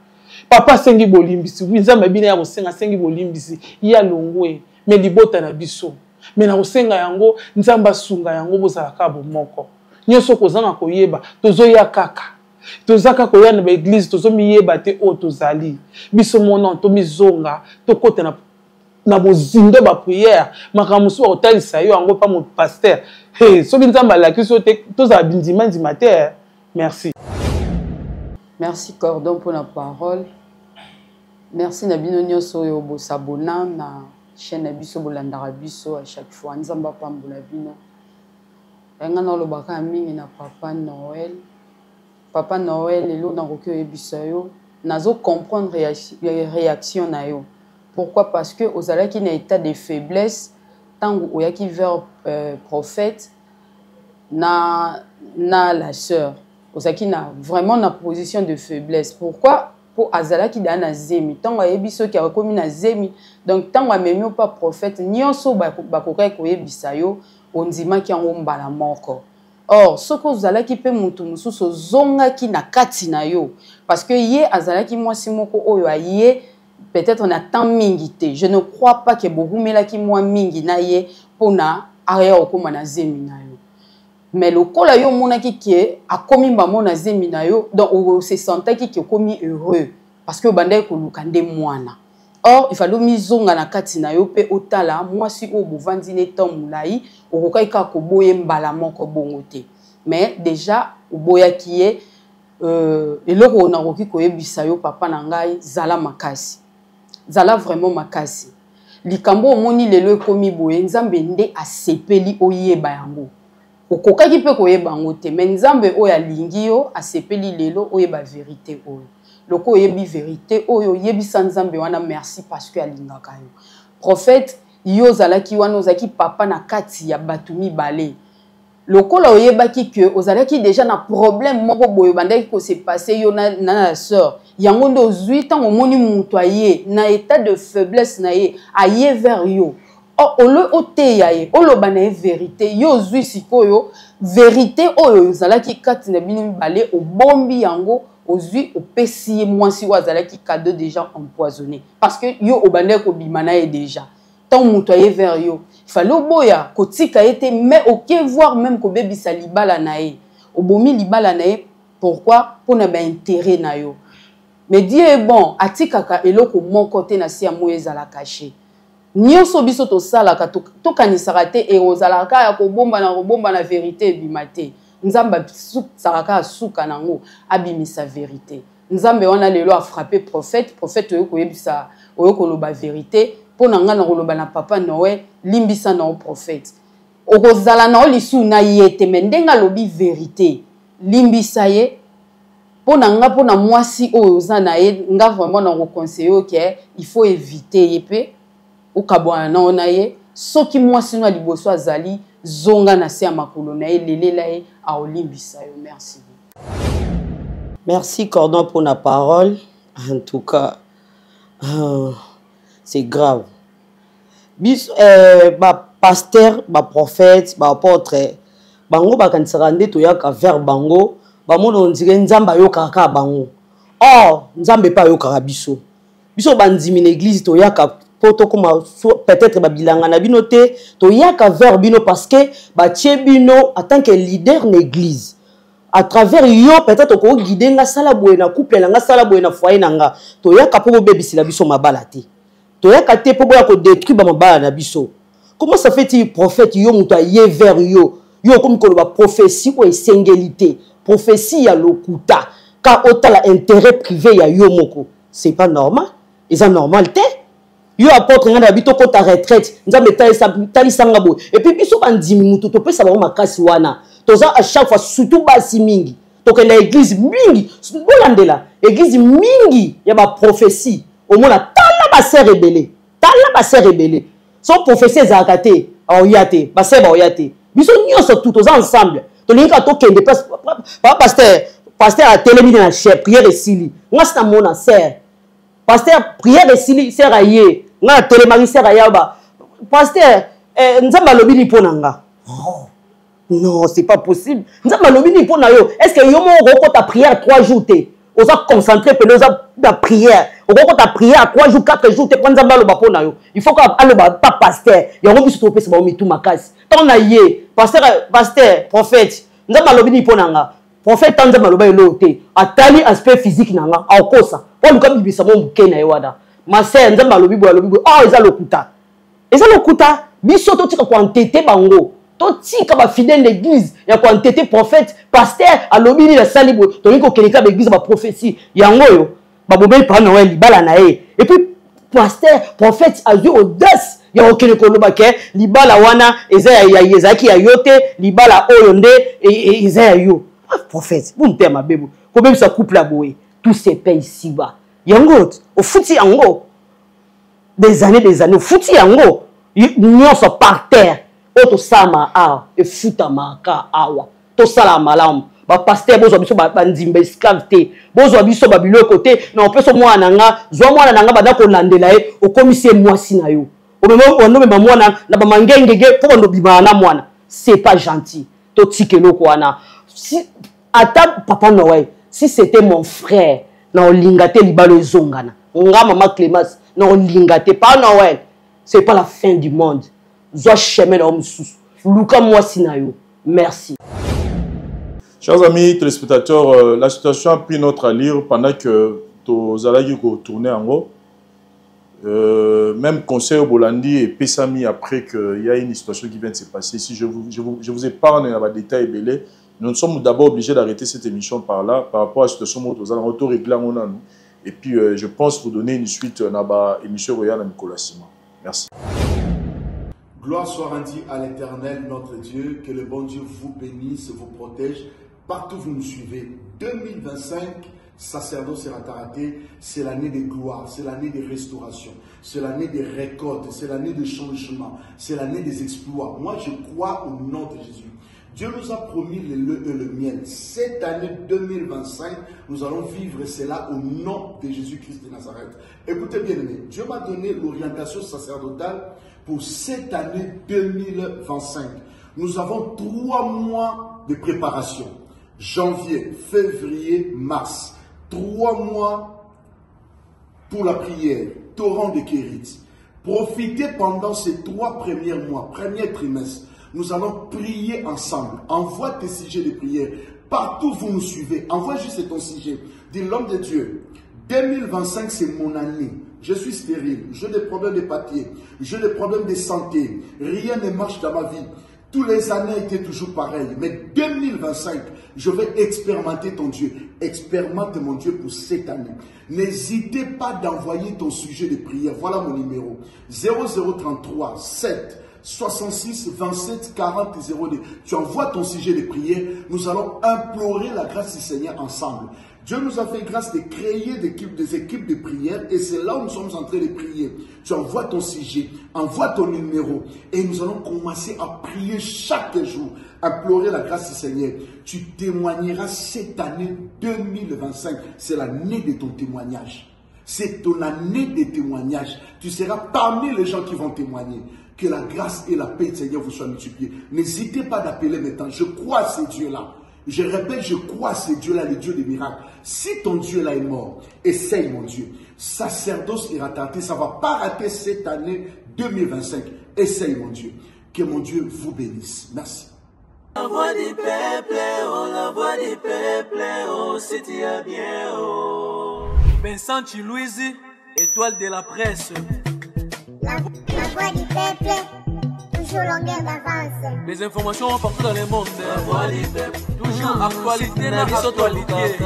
papa sengi bolimbisi nzambe bina ya kosenga sengi bolimbisi ya longwe me libota na biso me na kosenga yango nzambe asunga yango bozala ka bomoko nyonso kozanga koyeba tozoya kaka tozaka koya na baeglise tozomiyeba te oyo tozali biso mona tomizonga tokota na bozindo baprière makambo mosusu bakotalisa yo yango pa mopaster soki nzambe alakisi yo te tozala bindima te merci. Merci Cordon pour la parole. Merci na bino nyonso oyo bosabona na chaîne na biso bolandaka biso à chaque fois nzambe apambola bino yanga na olobaka mingi na Papa Noël. Papa Noël lelo nakoki oyebisa yo nazo comprendre réaction na yo. Pourquoi? Parce que ozalaki na état de faiblesse tango oyaki vers prophète na la sœur ozalaki na vraiment na position de faiblesse. Pourquoi? Pour azalaki da na zemi tango ayebiso ki akomi na zemi donc tango amemi pas prophète nyonso bakokai koyebisa yo ondimaki yango mbala moko. Or, ce que vous allez quitter mutu mususu zonga ki na kati na yo parce que ye azalaki mwasi moko oyo aye peut-être on attend mingi te. Je ne crois pas que bohumela ki mwa mingi na ye pona area okoma na zemi na yo. Mais le kola yo monaki ki akomi mbamo na zemi na yo donc on se sentait ki komi heureux parce que bandai ko lukande mwana. Or, il fallait mizonga na kati na yo pe otala mwasi o bovandi ne temps mulai okokai ka ko boye mbala moko bongo te. Mais déjà oboya ki e eloko na koki ko yebisa yo papa na ngai zala makasi. Zala vraiment makasi. Likambo omoni lelo ekomi boye nzambe nde asepeli oyeba yango. Okokaki pe koyeba yango te mais nzambe oyo alingi yo asepeli lelo oyeba vérité oyo. loko yebi vérité oyo yebi sanzambe wana merci parce que alingaka yo prophète yo zalaki wana ozaki papa na kati ya batumi balé lokola oyebaki que ozalaki déjà na problème moko boyo bandaki ko se passer yo na sœur yango ndo ozwi tango moni mutu aye na état de faiblesse na ye aye vers yo olo oteya ye oloba na ye vérité yo ozwi sikoyo vérité oyo ozalaki kati na bino mibale obombi yango ozwi opesi ye mwasi oyo azalaki cadeau déjà empoisonné parce que yo obandaki kobima na ye déjà tant mutu aye vers yo fallait oboya kotika ete mais ok voir même ko bebisa libala na ye obomi libala na ye pourquoi pour na ba intérêt na yo mais Dieu est bon atikaka eloko moko te na si amoyo ezala caché nyonso biso to sala ka to kanisaka te e ozalaka ya kobomba na vérité ebimate nzamba saraka asuka nango abimisa vérité nzambe wana lelo a frappé prophète oyo koyebisa oyo koloba vérité pona nga na koloba na papa Noël limbisa na prophète okozala na lisu na yete mendenga lobi vérité limbisa ye pona nga pona mwasi oyo zana ye nga vraiment na ko conseiller que il faut éviter yepe okabwana na ona ye soki mwasi no liboso azali zonga na se ya makolo na ye lelela ye a olimbisa yo merci merci Cordon pour la parole en tout cas c'est grave bis pasteur prophète apôtre bango bakanisaka nde toyaka vers bango bamona ondire nzambe ayokaka bango or nzambe pa ayokaka biso bandimi na église toyaka poto koma peut-être babilanga na bino te toyaka vers bino parce que batie bino en tant que leader na église à travers yo peut-être ko guider nga sala boye na couple na nga sala boye na foyer na nga toyaka po bebisila biso mabala te toyaka te po boya ko détruire ba mabala na biso. Comment ça fait-il prophète yo muta ye vers yo comme koloba prophétie ou esengélité prophétie ya lokuta car autant intérêt privé ya yo moko c'est pas normal et ça normal te yo apôtre nga na bito ko ta retraite nzambe tali sanga bo et puis biso bandimi mutu to pesa ba makasi wana toza à chaque fois surtout basi mingi to que l'église mingi bolandela église mingi ya ba prophétie au moins tala ba sœur rebelle son prophétie zakate oyate ba sœur oyate biso nyonso tout aux ensemble to linka to kende pasteur a téléminé na chef prière esili ngasi na mona sœur pasteur prière esili sœur aye nga télémarie sœur ayaba pasteur nzamba lobini ponanga non c'est pas possible nzamba lobini pona yo est-ce que yo mo roko ta prière 3 jours te oza concentré pe oza ta prière roko ta prière 3 jours 4 jours te nzamba loba pona yo il faut que aloba pas pasteur yango biso to pesa ba mitu makasi ton na ye pasteur prophète nzamba lobini ponanga prophète nzamba loba elote atali aspect physique nanga akosa po luka bibisa mo buke na yewada ma sœur nzamba lobi bo eza lokuta biso to tika ko entêter bango to tika ba fidèle l'église ya ko entêter prophète pasteur alobi ni la salibo to niko keleka ba église ba prophétie yango yo ba bombe pa Noël libala na ye et puis pasteur prophète a eu audace ya okele ko loba ke libala wana eza ya yezaki ya yote libala oyo nde eza ya yo prophète vous me ma bebo ko même ça couple la boé tout se paye ici bas yango au fouti yango des années au fouti yango nyonso par terre auto sama a e futa maka awa to sala malamu ba pasteur bozo biso ba ndimba esclave te bozo biso ba biloko te na opeso mwana nga zo mwana nanga banda ko landela e okomise mwasi na yo on me mwana na ba mangengege po ndo bima na mwana c'est pas gentil to tikeloko wana si ata papa Noël si c'était mon frère na olingate libalo ezongana nga mama Clémence na olingate pas Noël c'est pas la fin du monde zo chemin na omsusu luka mwasi na yo merci. Chers amis téléspectateurs, la situation a pris notre allure pendant que tous allez tourner en haut. Même conseil au Bolandi et Pessami après qu'il y a une situation qui vient de se passer. Si je vous épargne dans les détails belés, nous sommes d'abord obligés d'arrêter cette émission par là, par rapport à la situation où nous allons auto-régler. Et puis je pense vous donner une suite à l'émission Royale à Nicolas Simon. Merci. Gloire soit rendue à l'Éternel, notre Dieu, que le bon Dieu vous bénisse, vous protège. Partout où vous nous suivez, 2025 sacerdoce Rataraté, c'est l'année de gloire, c'est l'année de restauration, c'est l'année des récoltes, c'est l'année de changement, c'est l'année des exploits. Moi, je crois au nom de Jésus. Dieu nous a promis le lait et le miel. Cette année 2025, nous allons vivre cela au nom de Jésus-Christ de Nazareth. Écoutez bien, Dieu m'a donné l'orientation sacerdotale pour cette année 2025. Nous avons 3 mois de préparation. Janvier, février, mars. 3 mois pour la prière, torrent de Kérit. Profitez pendant ces 3 premiers mois, premier trimestre. Nous allons prier ensemble. Envoie tes sujets de prière. Partout où vous nous suivez, envoie juste ton sujet. Dis l'homme de Dieu, 2025 c'est mon année. Je suis stérile, j'ai des problèmes de papier, j'ai des problèmes de santé. Rien ne marche dans ma vie. Tous les années étaient toujours pareilles. Mais 2025, je vais expérimenter ton Dieu. Expérimente mon Dieu pour cette année. N'hésitez pas d'envoyer ton sujet de prière. Voilà mon numéro. 0033 7 66 27 40 02. Tu envoies ton sujet de prière. Nous allons implorer la grâce du Seigneur ensemble. Dieu nous a fait grâce de créer des équipes de prière et c'est là où nous sommes en train de prier. Tu envoies ton sujet, envoie ton numéro et nous allons commencer à prier chaque jour, implorer la grâce du Seigneur. Tu témoigneras cette année 2025. C'est l'année de ton témoignage. C'est ton année de témoignage. Tu seras parmi les gens qui vont témoigner. Que la grâce et la paix du Seigneur vous soient multipliées. N'hésitez pas d'appeler maintenant. Je crois à ces dieux-là. Je répète, je crois à ces dieux-là, les dieux des miracles. Si ton Dieu-là est mort, essaye mon Dieu. Sacerdoce et Rataraté, ça ne va pas rater cette année 2025. Essaye mon Dieu. Que mon Dieu vous bénisse. Merci. La voix du peuple, oh, la voix du peuple, oh, c'est bien, oh. Vincent Chilouizi, étoile de la presse. La voix du peuple, toujours longueur d'avance. Les informations partout dans le monde. La voix du peuple, toujours actualité, la voix du peuple.